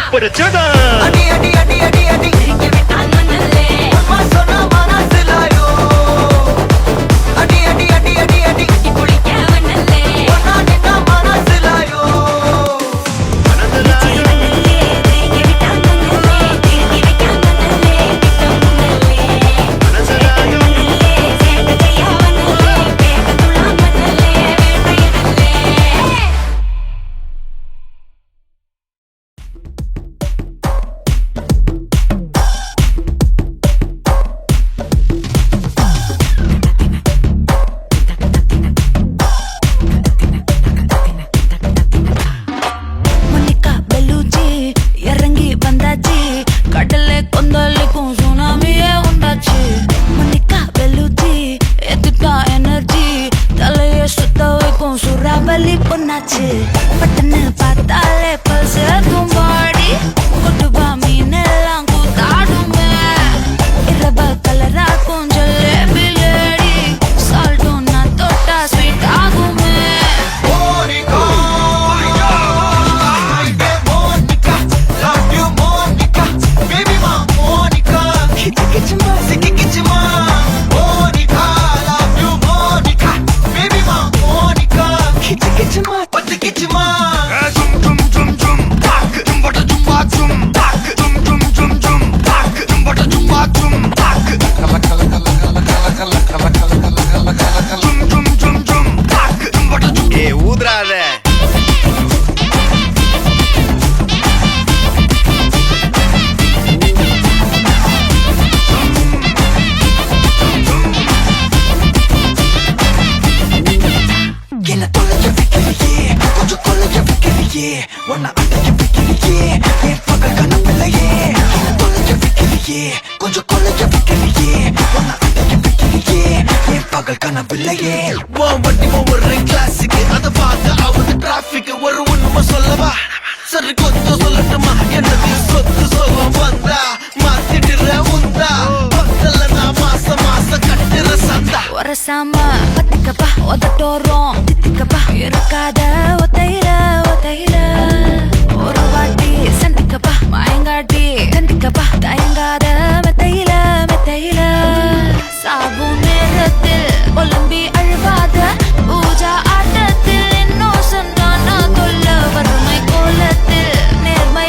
இப்பது ஜோடு அடி அடி அடி அடி அடி அம்மா சொன்ன மனசுலாயோ அடி அடி அடி அடி அடி ஒன்னா நின்னா மனசுலாயோ கடலை கொந்தளிக்கும் சுனாமியே உண்டாச்சு மணிக்கா வெளுச்சி எத்துட்டா எனர்ஜி தலைய சுத்த வைக்கும் சுறாவலி பொண்ணாச்சு பட்டன்னு பார்த்தாலே பல்ஸ் ஏதும் பாடி கொட்டுபா மீன் எல்லாம் கூத்தாடுமே இரவ கலராக்கும் ஜல்லேபி லேடி சால்ட்டும் நான் தொட்டா ஸ்வீட் ஆகுமே ஊதுறாத என்ன தொலைஞ்ச வைக்கிறியே கொஞ்சம் கொலைஞ்ச வைக்கிறியே உன்னை அடைஞ்ச வைக்கிறியே என் பகல் கனவில்லையே என்ன தொலைஞ்ச வைக்கிறியே கொஞ்சம் கொலைஞ்ச வைக்கிறியே உன்னை அடைஞ்ச வைக்கிறியே என் பகல் கனவில்லையே வண்டி ஒவ்வொரு கிளாஸுக்கு அதை பார்த்து அவது டிராபிக் ஒரு உண்மை சொல்லவா சரி கொஞ்சம் சொல்லட்டுமா என்னது சொத்து சொல்ல வந்தா மாத்திடுற உந்தா பக்கத்துல நான் மாசம் கட்டுற சந்தா ஒரசாம பத்திக்கப்பா உதட்டோரம் தித்திக்கப்பா இருக்காத ஒத்தையில ஒத்தையில ஒரு வாட்டி சந்திக்கப்பா மாயங்காட்டி கண்டிக்கப்பா தயங்காத மெத்தையில மெத்தையில சாகும் நேரத்தில் ஒலம்பி அழுவாத பூஜா ஆட்டத்தில் இன்னும் சொன்னானா கொல்ல வறுமை கோலத்தில் நேர்மை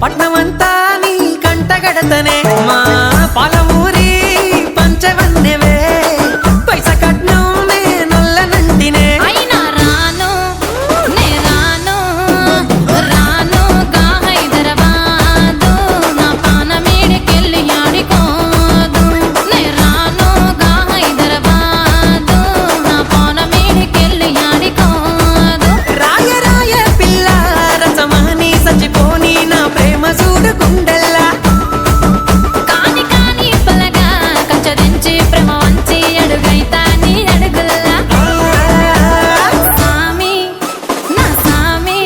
పట్నమంతా నీ కంటగడతనే మా పాలమూరి పంచవన్నెవే పైస కట్నం నే నొల్లనంటినే అయినా రాను నే రాను రాను గా హైదరాబాదు నా పానమేడికెళ్ళి ఆడికోదు నే రాను గా హైదరాబాదు నా పానమేడికెళ్ళి ఆడికోదు రాయ రాయ పిల్ల రసమాని సచిపోని నా ప్రేమ చూడు గుండెల్లా కాని కాని పలగా కంచదించి ప్రేమ వంచి అడుగైతా నీ అడుగుల్లా సామి నా సామి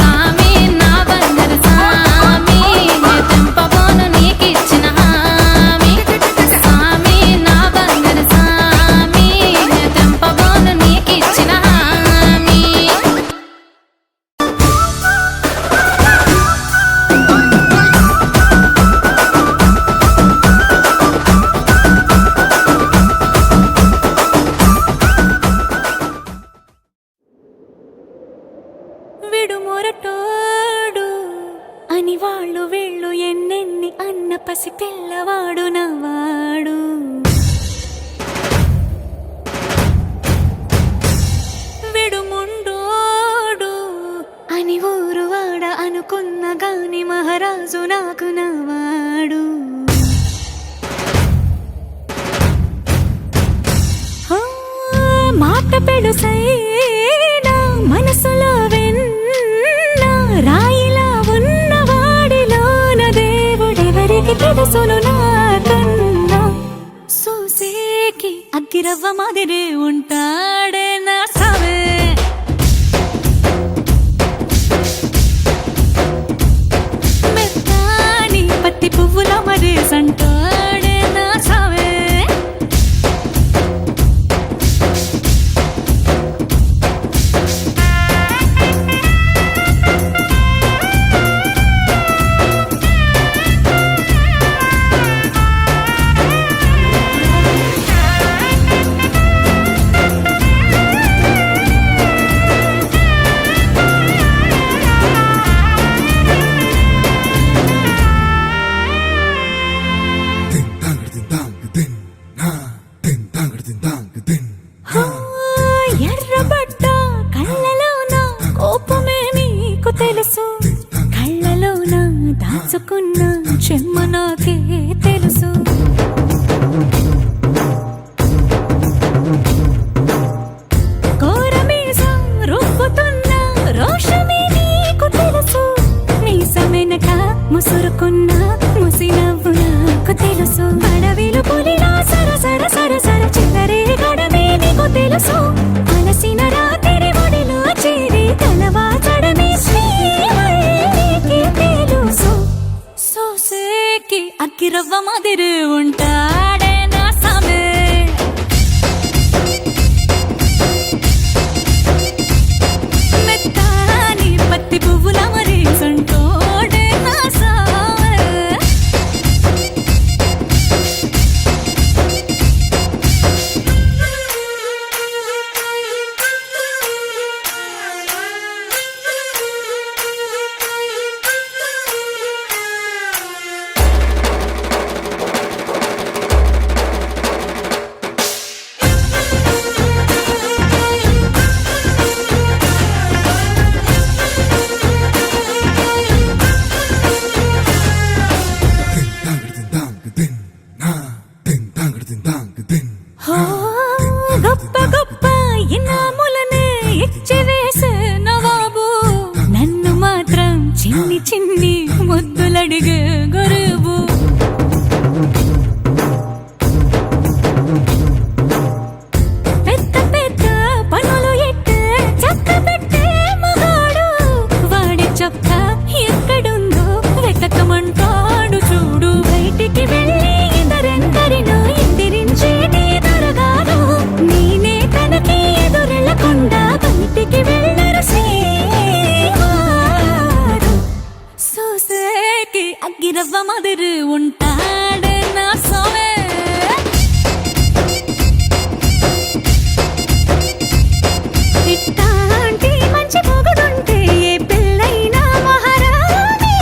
సామి నా బంగారు సామి నే తెంపబోను నీకిచ్చిన హామీ సామి నా బంగారు సామి నే తెంపబోను నీకిచ్చిన హామీ విడుమొరటోడు అని వాళ్ళు వీళ్ళు ఎన్నెన్ని అన్న పసి పిల్లవాడు నవ్వాడు విడుముండోడు అని ఊరు వాడ అనుకున్న గాని మహారాజు నాకు నవ్వాడు మాట పెడుసైనా మనసులో వెన్న రాయిలా ఉన్నవాడిలోన దేవుడెవరికి తెలుసును నాకన్నా సూసేకి అగ్గిరవ్వ మాదిరి ఉంటాడే నా సవే మెత్తాని పత్తి పువ్వుల మరి సంటాడే నా సవే ఎర్రబడ్డ కళ్ళలోన కోపమే నీకు తెలుసు కళ్ళలోన దాచుకున్న చెమ్మ నాకే తెలుసు కోరమీసం రుబ్బుతున్న రోషమే నీకు తెలుసు మీసమెనక ముసురుకున్న ముసి నవ్వు నాకు తెలుసు అడవిలు పులిలా సర సర సర సర చిల్లరే గడమే నీకు తెలుసు అలసిన రాత్రి ఒడిలో చేరి తలవాచడమే శ్రీవల్లికి తెలుసు సోసేకి అగ్గిరవ్వ మాదిరి ఉంటాడే నా సామే మెత్తాని పత్తి పువ్వుల మరి సంటోడే నా సామే గొప్ప గొప్ప ఇనాములనే ఇచ్చి వేసే నవాబు నన్ను మాత్రం చిన్ని చిన్ని ముద్దులడిగే గురువు పెద్ద పెద్ద పనులు ఎట్టే చక్క పెట్టే మగాడు వాడి చొక్క ఎక్కడుందో వెతకమంటాడు చూడు బయటికి వెళ్ళి ఇద్దరెందరినో ఇందిరించేటి దొరగారు నేనే తనకి ఎదురెళ్ళకుండా బయటికి వెళ్ళరు శ్రీవారు సోసేకి అగ్గిరవ్వ మాదిరి ఉంటాడే నా సోమే ఇట్టాంటి మంచి పొగుడుంటే ఏ పిల్లైనా మహారాణి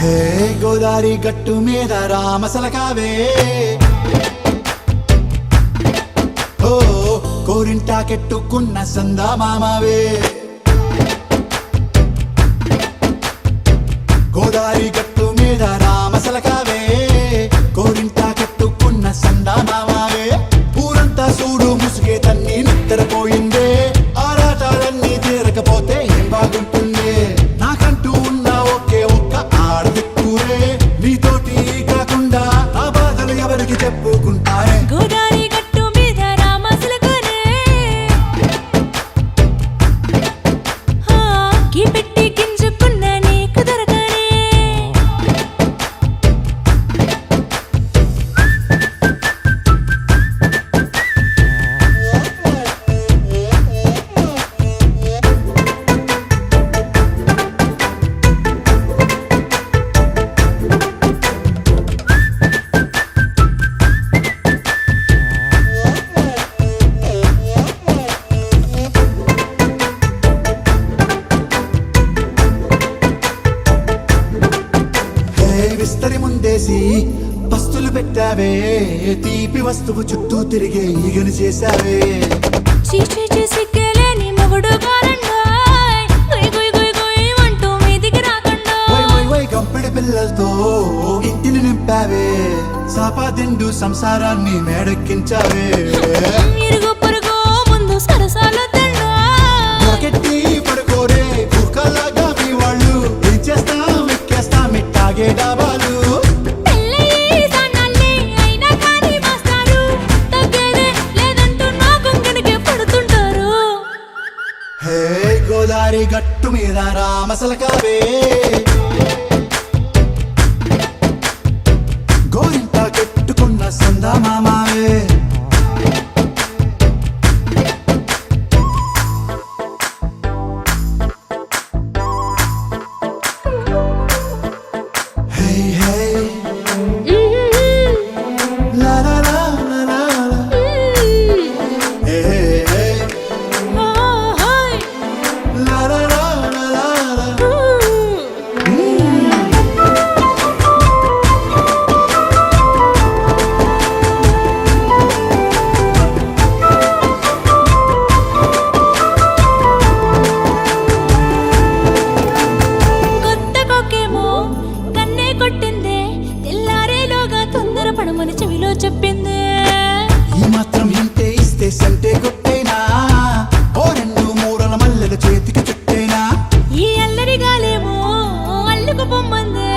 హే గోదారి గట్టు మీద రామసలకావే ఓ కోరింటాకెట్టుకున్న సందా మామావే గోదారి గట్టు మీద రామసలకావే కోరింటాకెట్టుకున్న సందా మామావే ఊరంతా చూడు ముసుగే తన్ని నిద్రపోయిందే ఆరాటాలన్నీ తీరకపోతే ఏం బాగుంటుందే నాకంటూ ఉన్న ఒకే ఒక్క ఆడదిక్కురే నీతోటి కాకుండా నా బాధలు ఎవరికి చెప్పుకుంటారే గోదారి గట్టు మీద రామసలకానే గీ పెట్టి గింజుకున్న నీకు దొరకనే విస్తరి ముందేసి పస్తులు పెట్టావే తీపి వస్తువు చుట్టూ తిరిగే ఈగను చేశావే చీచీ చేసి కేలేని మొగుడు కాలండాయ్ గుయ్ గుయ్ గుయ్ గుయ్ అంటూ మీదికి రాకుండా వై గంపెడి పిల్లలతో ఇంటిని నింపావే సాపాదిండు సంసారాన్ని మేడెక్కించావే ఇరుగు పొరుగు ముందు సరసాలు తిన్నా రాకెట్టి పడుకోరే కుక్కలాగా మీ వాళ్ళు ఏం చేస్తాం ఎక్కేస్తాం ఇట్టాగే డాబాలు పెళ్ళయి సన్నాళ్ళే అయినా కానీ మాస్తారు తగ్గేదే లేదంటూ నా కొంగనికే పడుతుంటారు హే గోదారి గట్టు మీద రామసలకావే గోరింట కెట్టుకున్న సందా మామావే హే హే లా లా లా లా లా లా. హే హే ఓహోయ్ లా లా లా లా లా లా. కొత్త కొక్కేమో కన్నే కొట్టిందే తెల్లారేలోగా తొందర పడమని చెవిలో చెప్పిందే ఈ మాత్రం ఇంటే ఇస్తే సంటే కొట్టేనా ఓ రెండు మూరల మల్లెల చేతికి చుట్టేనా ఈ అల్లరి గాలేమో అల్లుకు పొమ్మందే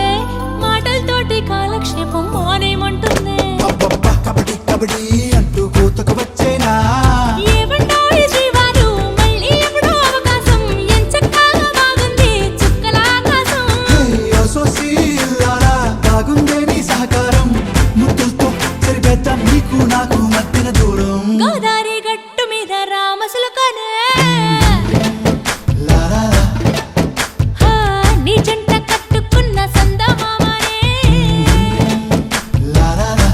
మాటలతోటి కాలక్షేపం మానేమంటుంది అబ్బబ్బా కబడ్డీ కబడ్డీ అంటూ కూతకు వచ్చేనా ఏమంటాయి జీవాలు మళ్ళీ ఎప్పుడో అవకాశం ఎంచక్కా బాగుంది చుక్కల ఆకాశం హే అసోసి ఇల్లారా బాగుందే నీ సహకారం ముద్దులతో సరిపెద్దాం నీకు నాకు మధ్యన దూరం గోదారి గట్టు మీద రామసలకానే లా లా లా. నీ జంట కట్టుకున్న సందమామనే లా లా లా.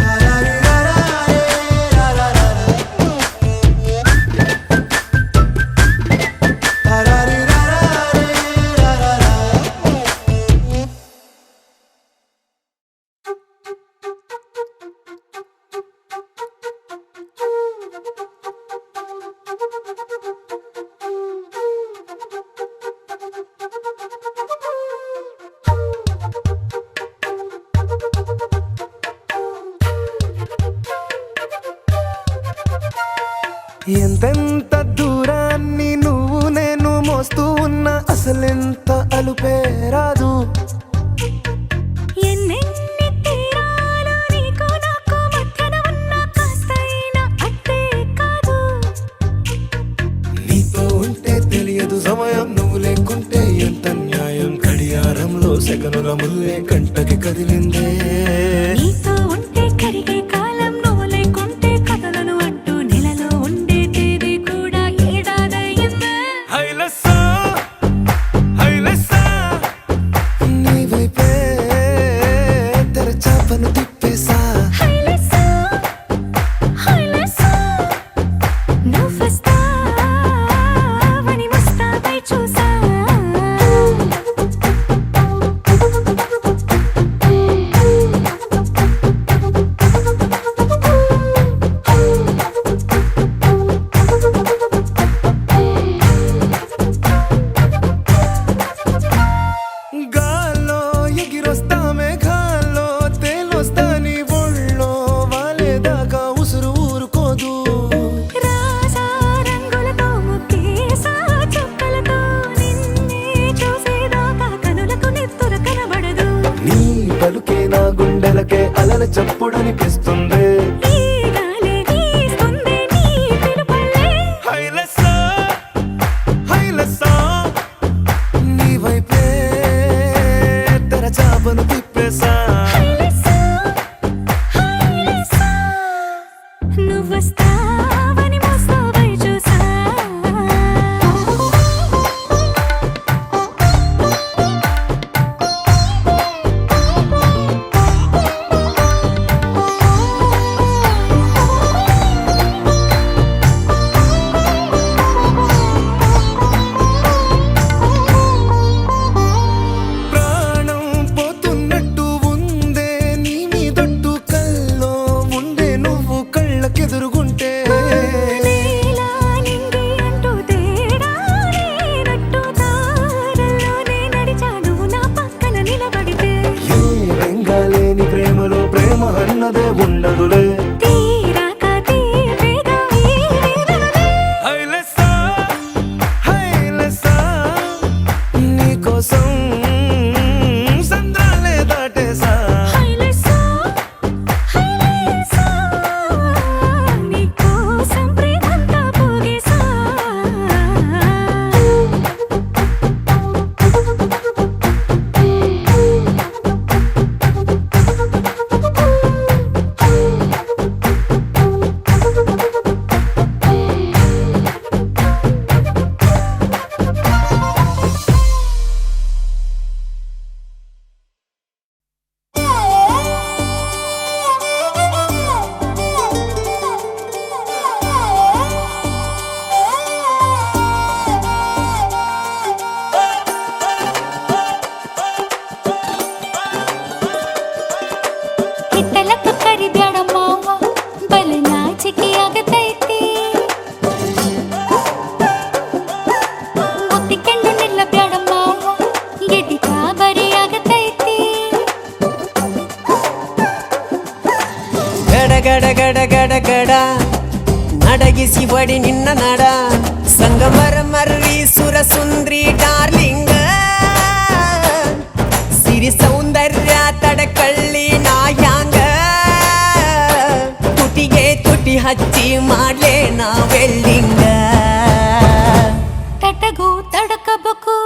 లా లా రీ లా లా రే లా లా లా లా. లా లా రీ లా లా రే లా లా లా. ఎంతెంత దూరాన్ని నువ్వు నేను మోస్తూ ఉన్నా అసలెంత అలుపే రాదు ఎన్నెన్ని తీరాలు నీకు నాకు మధ్యన ఉన్న కాస్తైనా అట్టే కాదు నీతో ఉంటే తెలియదు సమయం నువ్వు లేకుంటే ఎంత న్యాయం గడియారంలో సెకనుల ముల్లే కంటకి కదిలిందే నీతో ఉంటే కరిగే కాలం నువ్వు లేకుంటే కథలను అంటూ నెలలో ఉండే తేదీ కూడా ఏడాదయ్యిందే హైలెస్సా హైలెస్సా నీ వైపే తెరచాపను తిప్పేసా హైలెస్సా హైలెస్సా నా గుండెల చప్పుడనిపిస్తుంది హైలెస్సా హైలెస్సా నీ వైపే తెరచాపను తిప్పేసా నువ్వొస్తావని మోస్తావై చూసా ప్రాణం పోతున్నట్టు ఉందే నీ మీదొట్టు కల్లో ఉండే నువ్వు కళ్ళకెదురుగుంటే నీలా నింగి అంటూ తేడా లేనట్టు దారుల్లోనే నడిచాను నా పక్కన నిలబడితే ఏ వెంగాలేని ప్రేమలో ప్రేమ అన్నదే ఉండదులే తీరాక తీపేగా ఈ వేదనలే హైలెస్సా హైలెస్సా నీకోసం సంద్రాలే దాటేసా హైలెస్సా హైలెస్సా నీకోసం ప్రేమంతా పోగేసా ಹಿತ್ತಲಕ್ಕ ಕರಿಬ್ಯಾಡ ಮಾವ ಬಲ ನಾಚಿಕೆ ಆಗತೈತಿ ಮುತ್ತಿಕೊಂಡು ನಿಲ್ಲಬ್ಯಾಡ ಮಾವ ಗೆದಿ ಕಾಬರಿ ಆಗತೈತಿ ಗಡ ಗಡ ಗಡ ಗಡ ಗಡ ನಡಗಿಸಿ ಒಡಿ ನಿನ್ನ ನಡ ಸಂಗಮರ ಮರ್ರಿ ಸುರ ಸುಂದ್ರಿ ಡಾರ್ಲಿಂಗ ಸಿರಿ ಸೌಂದರ್ಯ ತಡಕಳ್ಳಿ ನಾಯಾಂಗ ತುಟಿಗೆ ತುಟಿ ಹಚ್ಚಿ ಮಾಡ್ಲೇ ನಾ ವೆಲ್ಡಿಂಗ ತಟಗೂ ತಡಕಬೇಕು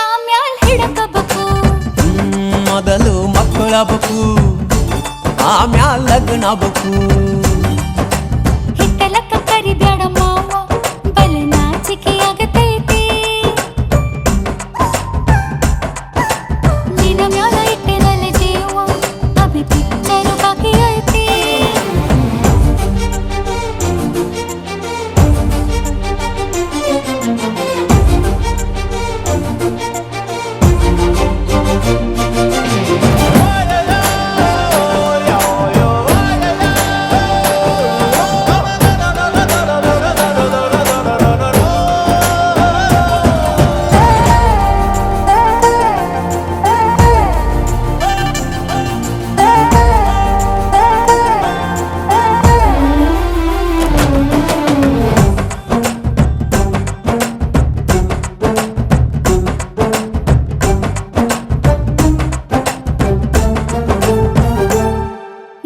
ಆಮ್ಯಾಲ್ ಹಿಡಕಬೇಕು ಮೊದಲು ಮಕ್ಕಳಬೇಕು ಆಮ್ಯಾಲ ಲಗ್ನಬೇಕು ಹಿತ್ತಲಕ್ಕ ಕರಿಬ್ಯಾಡ ಮಾವ ಬಲ ನಾಚಿಕೆ ಆಗತೈತಿ ನಿನ್ನ ಮ್ಯಾಲ ಇಟ್ಟೆನಲ್ಲ ಜೀವ ಅಭಿ ಪಿಕ್ಚರು ಬಾಕಿ ಐತಿ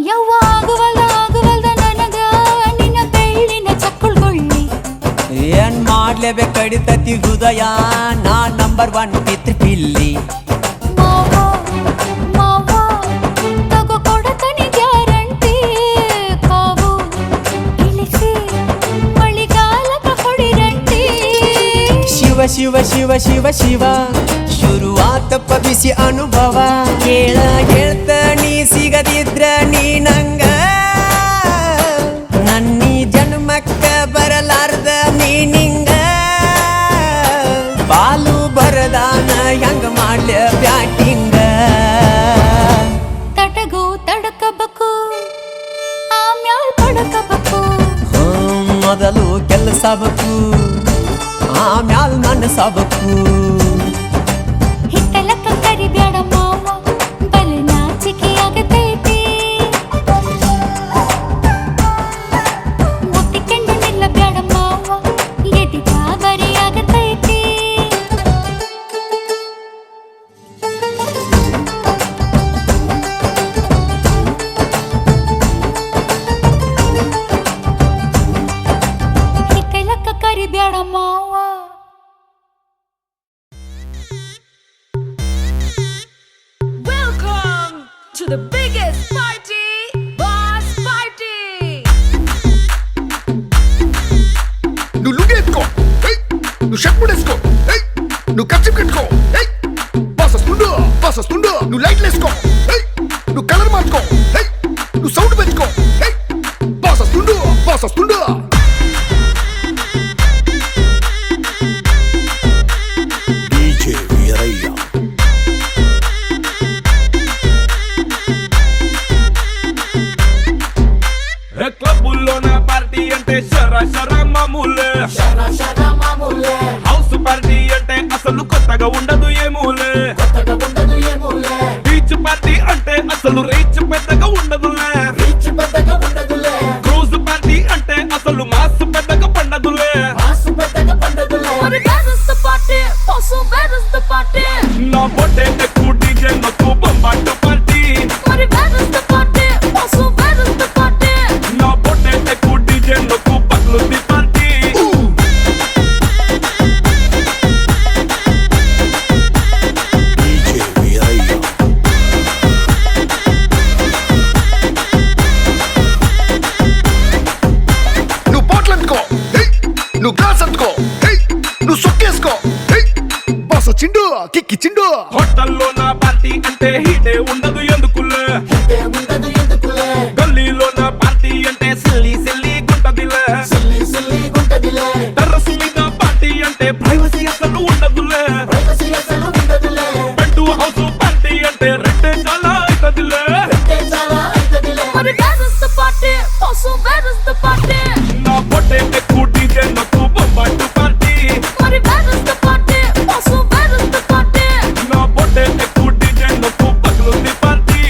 ಯವ್ವ ಆಗುವಲ್ದ ನನಗ ನಿನ್ನ ಬೆಳ್ಳಿನ ಚಕ್ಕುಳ್ಗೊಳ್ಳಿ ಏನ್ ಮಾಡ್ಲೇಬೇಕು ಕಡಿತತಿ ಹೃದಯ ನಾ ನಂಬರ್ 1 ಪಿತೃ ಪಿಲ್ಲಿ ಮಾವ ಮಾವ ತಗೋ ಕೊಡತನಿ ಗ್ಯಾರಂಟಿ ಕಾವು ಇಳಿಸಿ ಮಳಿಗಾಲಕ ಹೊಡಿರಂಟಿ ಶಿವ ಶಿವ ಶಿವ ಶಿವ ಶಿವ ಶುರುವಾತಪ್ಪ ಬಿಸಿ ಅನುಭವ ಕೇಳ ಹೇಳ್ತ ನೀ ಸಿಗದಿದ್ರ ನೀ ನಂಗ ನನ್ನೀ ಜನ್ಮಕ್ಕ ಬರಲಾರ್ದ ನೀನಿಂಗ ಪಾಲು ಬರದಾನ ಹೆಂಗ ಮಾಡ್ಲ ಬ್ಯಾಟಿಂಗ ತಟಗೂ ತಡಕಬೇಕು ಆಮ್ಯಾಲ್ ಪಡಕಬೇಕು ಮೊದಲು ಕೆಲಸಬೇಕು ಆಮ್ಯಾಲ್ ಮನಸಬೇಕು ಹಿತ್ತಲಕ್ಕ ಕರಿಬ್ಯಾಡ ಮಾವ ಬಲ ನಾಚಿಕೆ ಆಗತೈತಿ ಮುತ್ತಿಕೊಂಡು ನಿಲ್ಲಬ್ಯಾಡ ಮಾವ ಎದಿ ಕಾಬರಿ ಆಗತೈತಿ Welcome to the biggest party, Boss Party. నువ్వు లుగేసుకో, నువ్వు షర్ట్ ముడేసుకో, నువ్వు కచ్చి కట్టుకో, బాస్ వస్తుండు, నువ్వు లైట్లు వేసుకో, నువ్వు కలర్ మార్చుకో, నువ్వు సౌండ్ పెంచుకో, బాస్ వస్తుండు. డీజే వీరయ్య. క్లబ్బుల్లో నా పార్టీ అంటే శర మామూలే, హౌస్ పార్టీ అంటే అసలు కొత్తగా ఉండదు ఏమూలే, బీచ్ పార్టీ అంటే అసలు రీచ్ పెద్దగా ఉండదులే, క్రూజ్ పార్టీ అంటే అసలు మాస్ పెద్దగా పండదులే. నా పొట్టే ఎక్కువ డీజే నొక్కు బొంబాటు పార్టీ, నా పొట్టే ఎక్కువ డీజే నొక్కు పగ్లుది పార్టీ. డీజే వీరయ్య. నువ్వు బాటిల్ అందుకో, నువ్వు గ్లాస్ అందుకో, నువ్వు సొక్కేసుకో, బాస్ వచ్చిండు కిక్కిచ్చిండు. హోటల్లో నా పార్టీ అంటే హీటే ఉండదు ఎందుకులే, గల్లీలో నా పార్టీ అంటే సిల్లి గుంటదిలే, టెర్రస్ మీద పార్టీ అంటే ప్రైవసీ అసలు ఉండదులే, బెడ్ హౌస్ పార్టీ అంటే రెండే చాలా అవుతదిలే. నా పొట్టే ఎక్కువ డీజే నొక్కు బొంబాటు పార్టీ, నా పొట్టే ఎక్కువ డీజే నొక్కు పగ్లుది పార్టీ.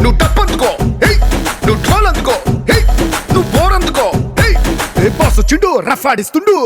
నువ్వు డప్పు అందుకో, నువ్వు ఢోల్ అందుకో, నువ్వు బోర్ అందుకో, బాస్ వచ్చిండు రఫ్ ఆడిస్తుండు.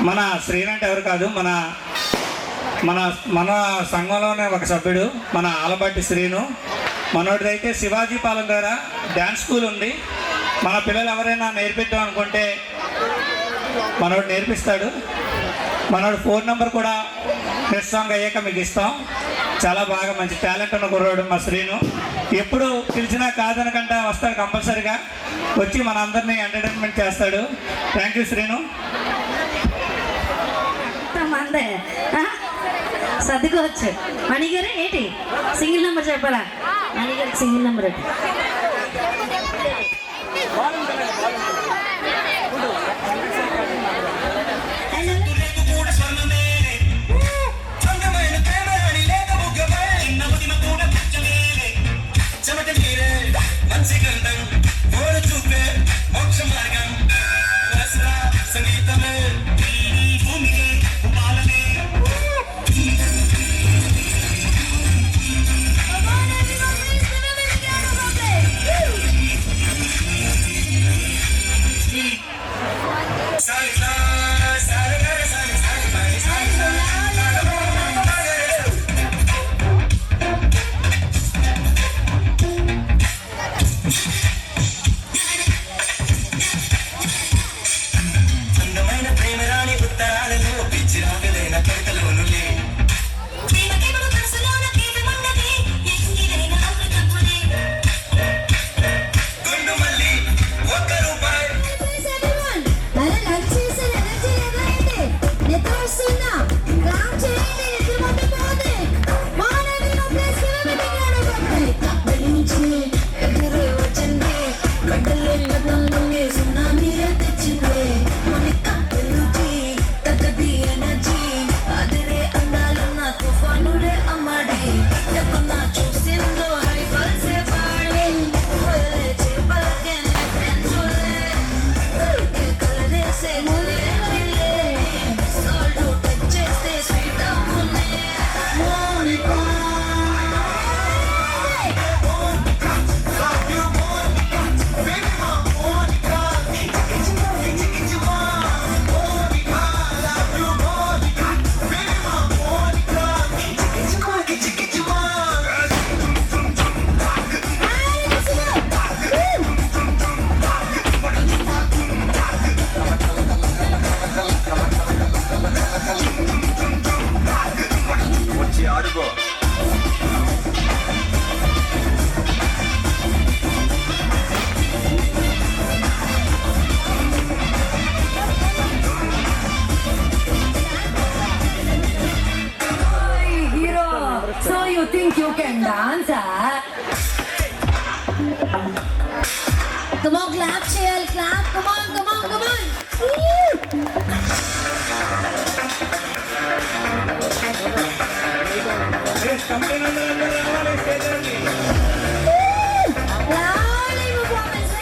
మన శ్రీను అంటే ఎవరు కాదు, మన మన మన సంఘంలోనే ఒక సభ్యుడు, మన ఆలబట్టి శ్రీను. మనోడిదైతే శివాజీ పాలెం ద్వారా డ్యాన్స్ స్కూల్ ఉంది. మన పిల్లలు ఎవరైనా నేర్పిద్దాం అనుకుంటే మనోడు నేర్పిస్తాడు. మనోడు ఫోన్ నెంబర్ కూడా నెక్స్ట్ సాంగ్ అయ్యాక మీకు ఇస్తాం. చాలా బాగా మంచి టాలెంట్ ఉన్న కుర్రాడు మా శ్రీను. ఎప్పుడు పిలిచినా కాదనకంటే వస్తాడు, కంపల్సరిగా వచ్చి మన అందరినీ ఎంటర్టైన్మెంట్ చేస్తాడు. Thank you Srinu. మందే సర్దుకోవచ్చు. మణిగారు ఏంటి సింగిల్ నెంబర్ చెప్పాలా? మణిగారికి సింగిల్ నెంబర్ ఏంటి? So you think you can dance, huh? Come on, clap, Shell, clap. Come on, come on, come on. Lovely performance.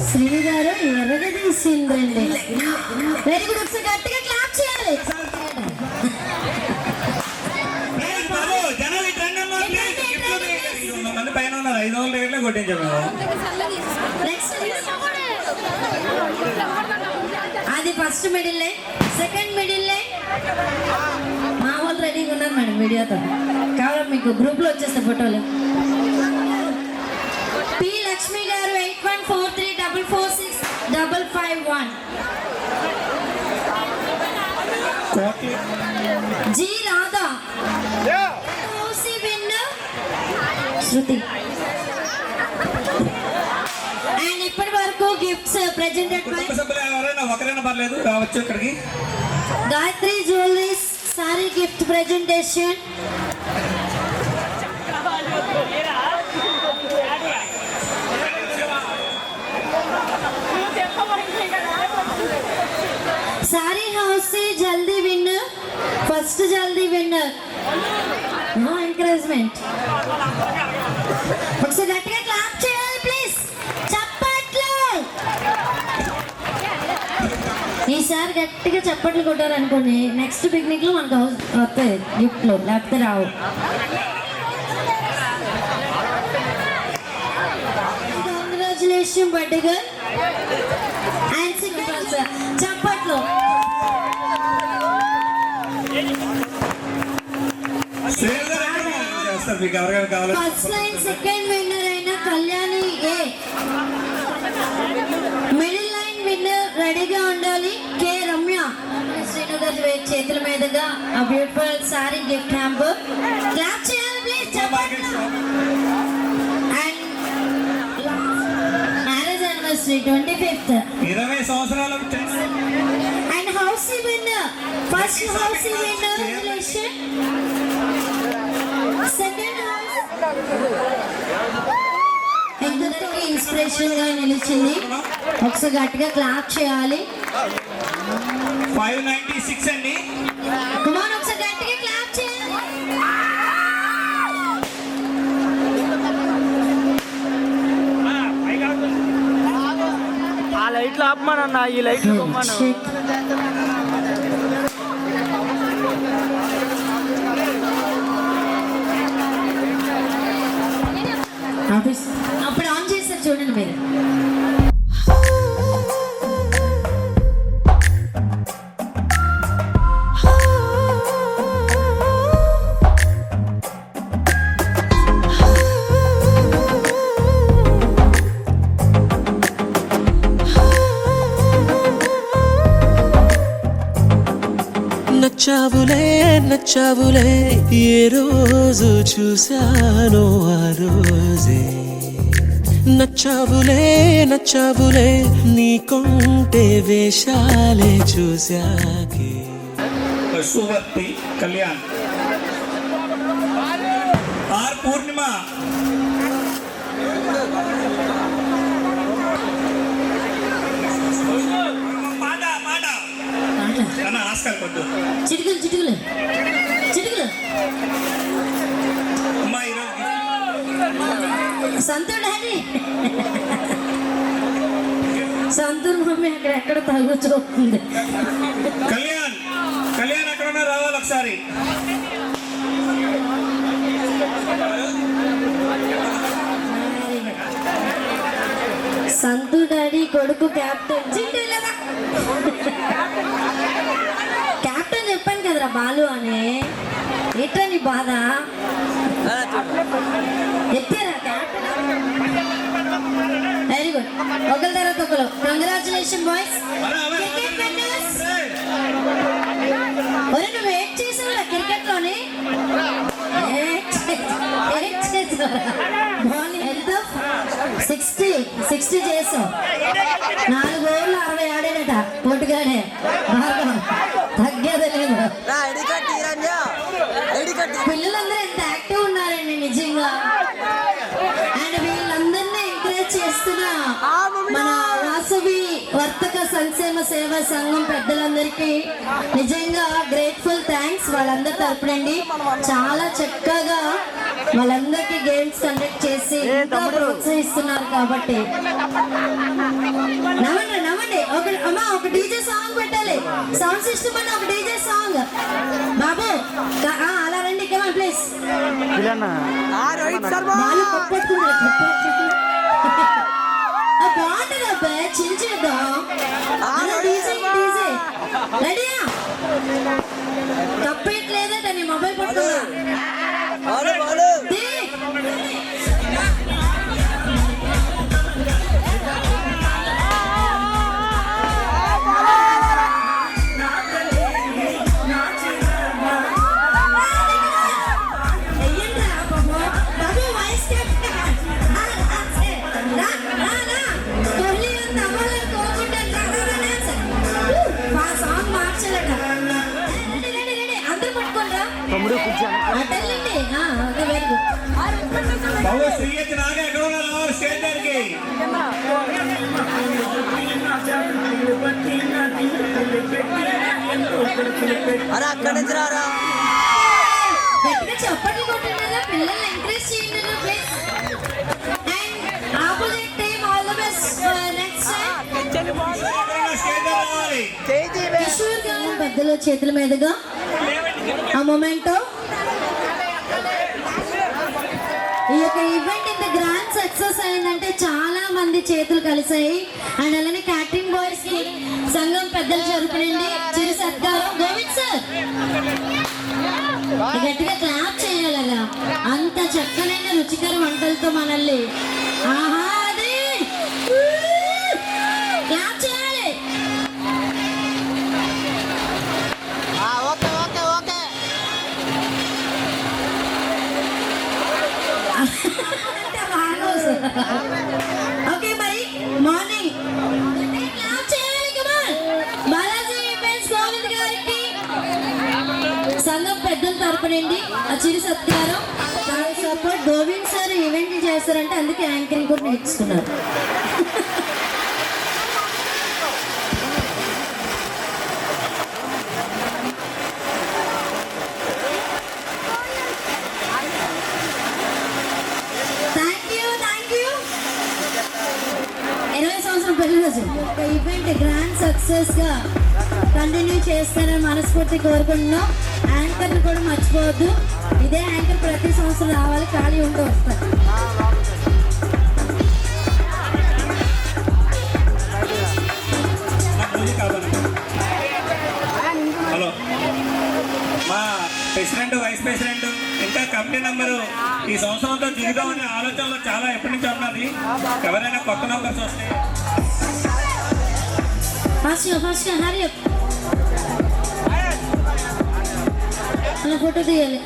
Srinu గారు ఎర్రగా తీసిందండి. Very good. ఒకసారి గట్టిగా క్లాప్ చేయాలి. జనాలు ఇటు రండి అమ్మా, please. గిఫ్ట్లు 100 మంది పైన ఉన్నారు. 500 రేట్లే కొట్టించాము. నెక్స్ట్ అది first middle line, second middle line. మా వాళ్ళు రెడీగా ఉన్నారు మేడం వీడియోతో. కావాలి మీకు గ్రూప్లో వచ్చేస్తే ఫోటోలు. పి లక్ష్మి గారు 8143446551. G Radha OC winner Shruti. And ఇప్పటి వరకు గిఫ్ట్స్ ప్రెజెంటెడ్ బై కుటుంబ సభ్యులు ఎవరైనా ఒకరైనా పర్లేదు రావచ్చు ఇక్కడికి. Gayatri jewelleries sorry gift presentation. सारी हाउस से जल्दी विनर, फर्स्ट जल्दी विनर. No encouragement. ఒకసారి గట్టిగా క్లాప్ చేయాలి ప్లీజ్. చప్పట్లు. ఈసారి గట్టిగా చప్పట్లు కొట్టారు అనుకోండి, నెక్స్ట్ పిక్నిక్ లో మనకు వస్తాయి గిఫ్ట్ లో, లేకపోతే రావు. Congratulation birthday girl and singer చప్పట్లు. ఫస్ట్ లైన్ సెకండ్ విన్నర్ అయిన Kalyani A. Middle line winner రెడీగా ఉండాలి కే రమ్య. శ్రీనగర్ చేతుల మీదుగా ఆ beautiful sari gift hamper. Clap చేయాలి ప్లీజ్. చప్పట్లు. And marriage anniversary 25th. 20 సంవత్సరాలు. And house winner, first house winner relation, second house ఇద్దరికి ఇన్స్పిరేషన్ గా నిలిచింది. ఒకసారి గట్టిగా క్లాప్ చేయాలి. 596 అండి. కుమార్ ఒకసారి గట్టిగా క్లాప్ చేయాలి. ఆ లైట్లు ఆపమానన్న, ఈ లైట్లు కొమ్మను. అప్పుడు ఆన్ చేశారు చూడండి మీరు. నచ్చావులే నచ్చావులే ఏ రోజు చూశానో ఆ రోజే. నచ్చావులే నచ్చావులే నీకుంటే వేషాలే చూశాకే. సువర్తి కళ్యాణ్. ఆర్ పూర్ణిమ. ఆస్కార్ కొట్టు. చిటికలు చిటికలు చిటికలు. సంతూర్ డాడీ, సంతూర్ మమ్మీ అక్కడ ఎక్కడ తాగు చూస్తుంది. కళ్యాణ్ కళ్యాణ్ ఎక్కడున్నా రావాలి ఒకసారి. సంతు డాడీ కొడుకు క్యాప్టెన్. క్యాప్టెన్ చెప్పాను కదరా బాలు అని. ఎట్లా నీ బాధ ఎత్తారా క్యాప్టెన్. Very good. ఒకరి తర్వాత ఒకరు. Congratulation boys. ఒరే నువ్వు వెయిట్ చేసావురా క్రికెట్ లోని. ఎంత 60 చేసావు. 4 ఓవర్లు 60 ఆడాడట పోటుగాడే. తగ్గేదే లేదు. పిల్లలందరూ ఎంత యాక్టివ్ ఉన్నారండి నిజంగా. అండ్ వీళ్ళందరినీ ఎంకరేజ్ చేస్తున్న మన వాసవి వర్తక సంక్షేమ సేవా సంఘం పెద్దలందరికీ నిజంగా గ్రేట్ఫుల్ థ్యాంక్స్ వాళ్ళందరి తరపునండి. చాలా చక్కగా వాళ్ళందరికీ గేమ్స్ కండక్ట్ చేసి ఇంకా ప్రోత్సహిస్తున్నారు కాబట్టి నవ్వండి నవ్వండి. ఒక డీజే సాంగ్ పెట్టాలి, సౌండ్ సిస్టమ్ అని ఒక డీజే సాంగ్. బాబు అలా రండి, కమాన్ ప్లీజ్. వాళ్ళు బాగుంటుంది అబ్బాయి, చిన్న చేద్దాం. డీజే డీజే రెడీయా? తప్పేట్లేదా దాన్ని మొబైల్ పట్టుకున్నా. బాబు శ్రీయత్ నాగా ఎక్కడ ఉన్నారు స్టేజ్ దగ్గరికి? అరే అక్కడి నుంచి రారా. చప్పట్లు కొట్టండి, పిల్లల్ని ఎంకరేజ్ చేయండి please. And opposite team all the best next Kishore గారు పెద్దల చేతుల మీదుగా ఆ మొమెంటో. ఈ యొక్క ఈవెంట్ ఇంత గ్రాండ్ సక్సెస్ అయిందంటే చాలా మంది చేతులు కలిసాయి. అండ్ అలానే క్యాటరింగ్ బాయ్స్ కి సంఘం పెద్దలు జరుపునండి చిరు సత్కారం. గోవింద్ సార్ గట్టిగా క్లాప్ చేయాలగా, అంత చక్కనైన రుచికర వంటలతో మనల్ని ఆహా అది క్లాప్ చేయాలి. Okay okay okay. ఓకే మరి మార్నింగ్ క్లాప్ చేయాలి. కమాన్ బాలాజీ ఈవెంట్స్ గోవింద్ గారికి సంఘం పెద్దల తరపునండి ఆ చిరు సత్కారం. సపోర్ట్ గోవింద్ సార్ ఈవెంట్ చేస్తారంటే అందుకే యాంకరింగ్ కూడా నేర్చుకున్నారు. రోజు ఈవెంట్ గ్రాండ్ సక్సెస్ గా కంటిన్యూ చేస్తారని మనస్ఫూర్తి కోరుకుంటున్నాం. యాంకర్ కూడా మర్చిపోవద్దు, ఇదే యాంకర్ ప్రతి సంవత్సరం రావాలి, ఖాళీ ఉంటూ వస్తారు. హలో, మా ప్రెసిడెంట్ వైస్ ప్రెసిడెంట్ ఇంకా కమిటీ నంబరు ఈ సంవత్సరంతో దిగుదామనే ఆలోచనలో చాలా ఎప్పటి నుంచి ఉన్నది. ఎవరైనా కొత్త నంబర్స్ వస్తే ఫస్ట్ హరి అలా ఫోటో తీయాలి.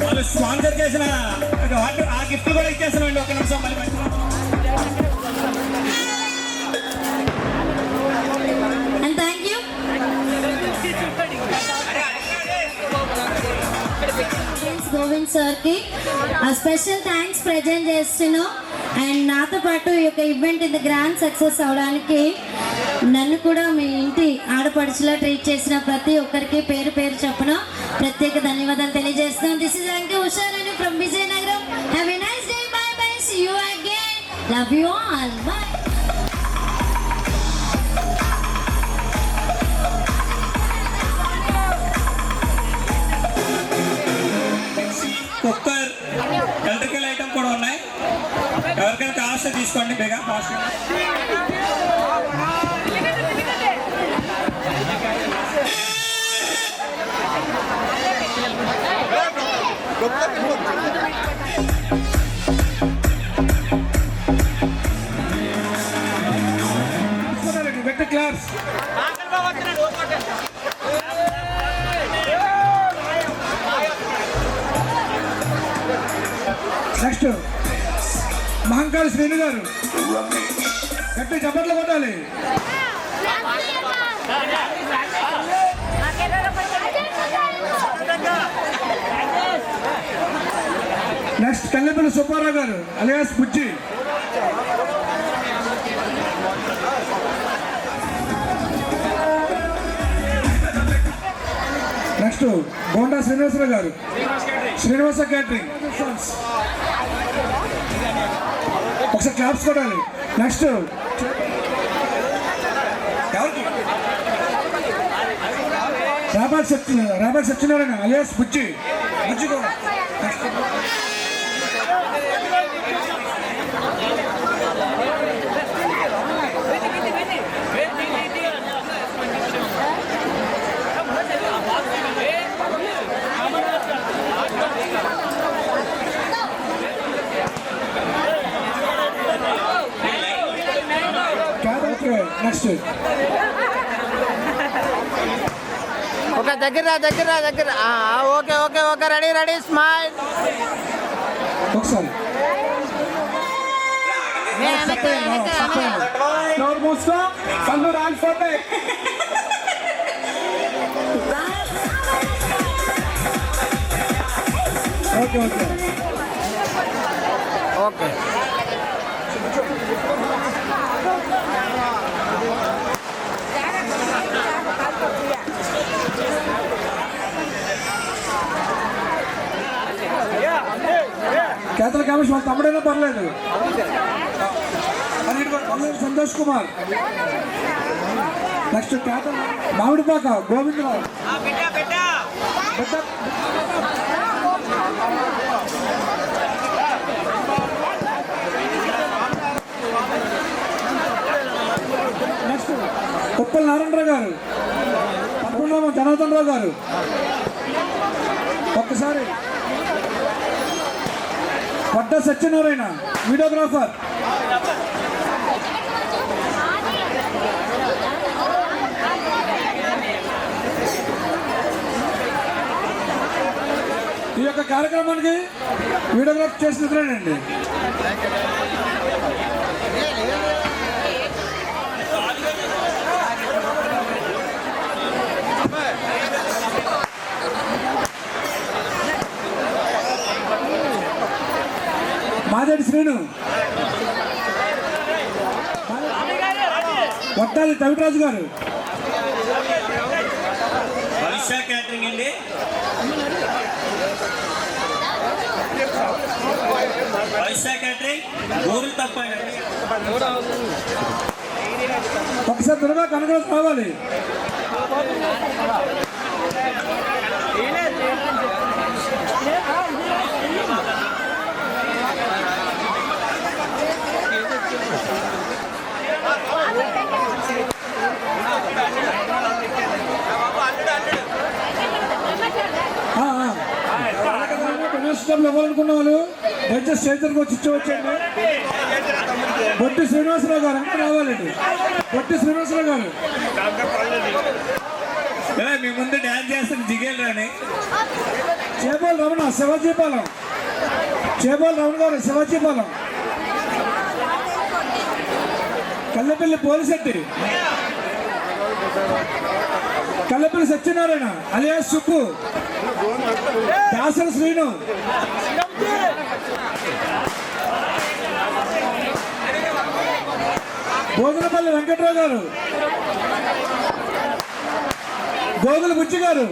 వాళ్ళు స్పాన్సర్ చేసిన ఆ గిఫ్ట్ కూడా ఇచ్చేస్తున్నాండి. ఒక నిమిషం మళ్ళీ అండ్ థ్యాంక్ యూ. గోవింద్ సార్కి స్పెషల్ థ్యాంక్స్ ప్రజెంట్ చేస్తున్నాం. అండ్ నాతో పాటు ఈ యొక్క ఈవెంట్ ఇంత గ్రాండ్ సక్సెస్ అవడానికి నన్ను కూడా మీ ఇంటి ఆడపడుచులా ట్రీట్ చేసిన ప్రతి ఒక్కరికి పేరు పేరు చెప్పిన ప్రత్యేక ధన్యవాదాలు తెలియజేస్తున్నాం. This is Anke Usharani from Vizianagaram. Have a nice day. Bye bye. See you again. Love you all. Bye. Cooker electrical item కూడా ఉన్నాయి. ఎవరికైనా కాస్ట్ తీసుకోండి బేగా fast. Class next Mahankali Srinu garu గట్టి చప్పట్లు కొట్టాలి. Next Kallepalli Subbarao garu alias Bujji. Next Bonda Srinivasarao garu, Srinivasa catering. ఒకసారి క్లాప్స్ కొట్టాలి. Next Robert Satyanarayana alias Bujji కూడా. నెక్స్ట్ ఒక దగ్గర okay okay okay ready smile. ఒకసారి ఓకే ఓకే ఓకే కేతల కామేష్ వాళ్ళ తమ్ముడైనా పర్లేదు. సంతోష్ కుమార్. నెక్స్ట్ కేతల మామిడిపాక గోవిందరావు. నెక్స్ట్ కుప్పల నారాయణరావు గారు, పద్మనాభం జనార్దన్ రావు గారు. ఒక్కసారి పడ్డ సత్యనారాయణ వీడియోగ్రాఫర్. ఈ యొక్క కార్యక్రమానికి వీడియోగ్రాఫ్ చేసినట్లేనండి. మాదేడి శ్రీను, వట్టాలి తవిటరాజు గారు. క్యాటరింగ్ అండి. క్యాటరింగ్ ఊరు తప్ప ఒకసారి త్వరగా కనుగోలు కావాలి. ఇవ్వాలనుకున్న వాళ్ళు దయచేసి చేతులకు వచ్చి ఇచ్చవచ్చండి. బొట్టి శ్రీనివాసరావు గారు అంటే రావాలండి. బొట్టి శ్రీనివాసరావు గారు మీ ముందు డ్యాన్స్ చేస్తాను జిగేల్ రాని. చేబోల్ రమణ శివాజీపాలెం, చేబోల్ రమణ గారు శివాజీపాలెం. కల్లెపల్లి పోలిశెట్టి, కల్లెపల్లి సత్యనారాయణ అలియాస్ సుబ్బు, దాసరి శ్రీను, బోధనపల్లి వెంకట్రావు గారు, గోగుల బుచ్చి గారు,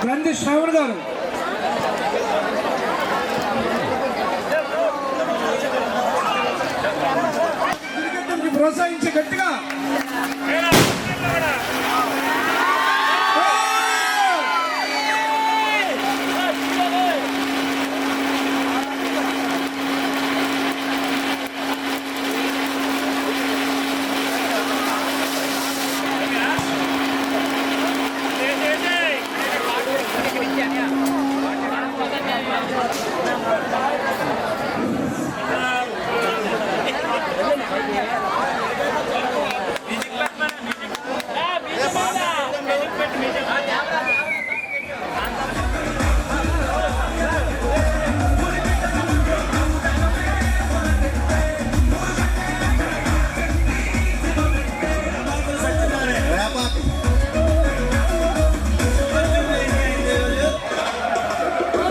గ్రంథి శ్రావణ్ గారు, ప్రోత్సహించి గట్టిగా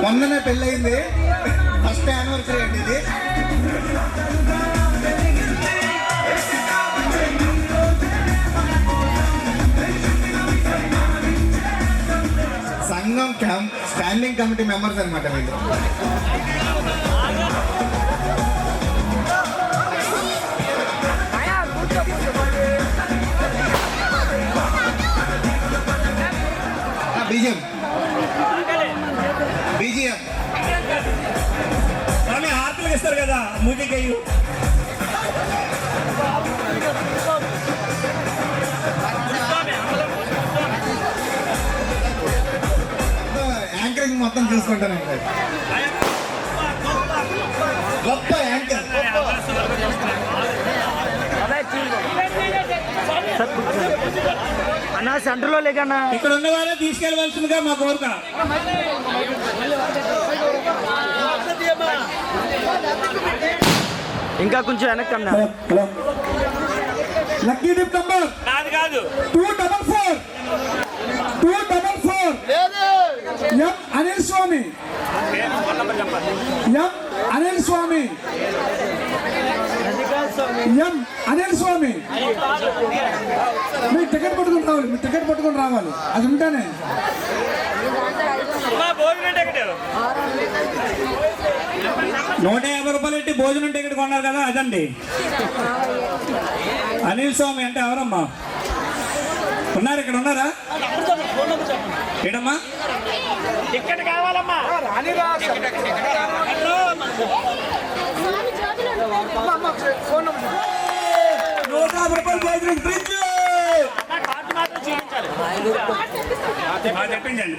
మొన్ననే పెళ్ళయింది, ఫస్ట్ యానివర్సరీ అండి ఇది. హ్యాండ్లింగ్ కమిటీ మెంబర్స్ అనమాట వీళ్ళు. బీజిఎం స్వామి ఆర్తలు ఇస్తారు కదా మూజికయ్యు. యాంకరింగ్ మొత్తం చూసుకుంటానండి. గొప్ప యాంకర్. అన్నా సెంటర్లో లేకన్నా ఇక్కడ ఉన్న వాళ్ళే తీసుకెళ్ళవలసిందిగా మా కోరిక. ఇంకా కొంచెం వెనక్కి అన్నా. లక్కీ డిప్ నంబర్ కాదు 244 ఎం అనిల్ స్వామి. మీరు టికెట్ పట్టుకుని రావాలి. అది ఉంటేనే. ₹150 పెట్టి భోజనం టికెట్ కొన్నారు కదా, అదండి. అనిల్ స్వామి అంటే ఎవరమ్మా ఉన్నారు? ఇక్కడ ఉన్నారా? ఏడమ్మా టికెట్ కావాలమ్మా.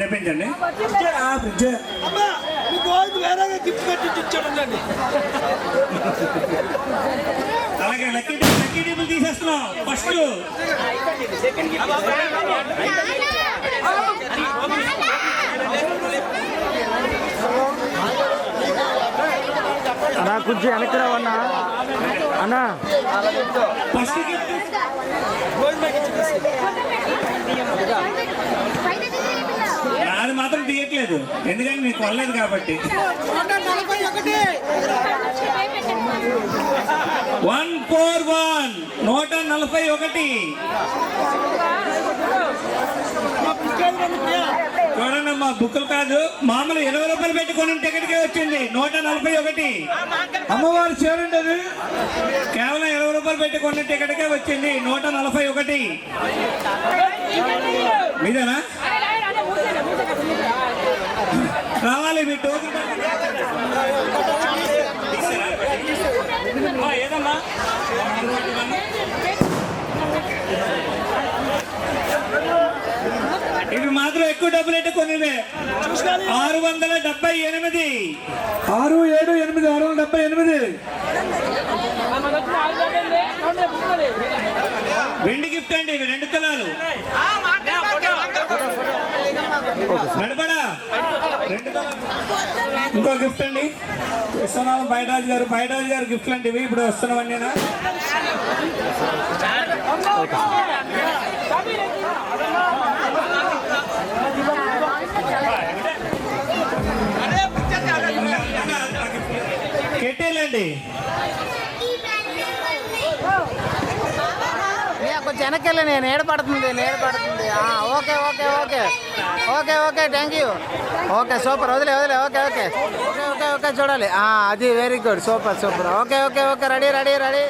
తెప్పించండి. అలాగే లక్కీ టేబుల్ తీసేస్తున్నాం. ఫస్ట్ అన్నా కొంచెం వెనక్కి రావన్నా అన్నా. ఫస్ట్ గిఫ్ట్ నాది మాత్రం తీయట్లేదు, ఎందుకంటే నీకు కొనలేదు కాబట్టి. 141 141. చూడండి అమ్మా, బుక్కులు కాదు, మామూలు ₹20 పెట్టి కొన్న టికెట్కే వచ్చింది 141. అమ్మవారు చేరండి. అది కేవలం ₹20 పెట్టి కొన్న టికెట్కే వచ్చింది 141. మీదేనా? రావాలి మీ టోకెన్. ఏదమ్మా ఇవి మాత్రం ఎక్కువ డబ్బులు అయితే కొనివే. 678. 678. వెండి గిఫ్ట్ అండి, ఇవి 2 తులాలు. నడబడా 2 తులాలు. ఇంకో గిఫ్ట్ అండి ఇస్తున్నాము. బయటరాజు గారు గిఫ్ట్లు అంటే ఇవి ఇప్పుడు వస్తున్నామండి. కెట్టేలండి. కొంచెం వెనక్కి వెళ్ళి నేను ఏడపడుతుంది. Okay thank you. Okay super. వదిలే. ఓకే చూడాలి. అది very good. Super. Okay ready.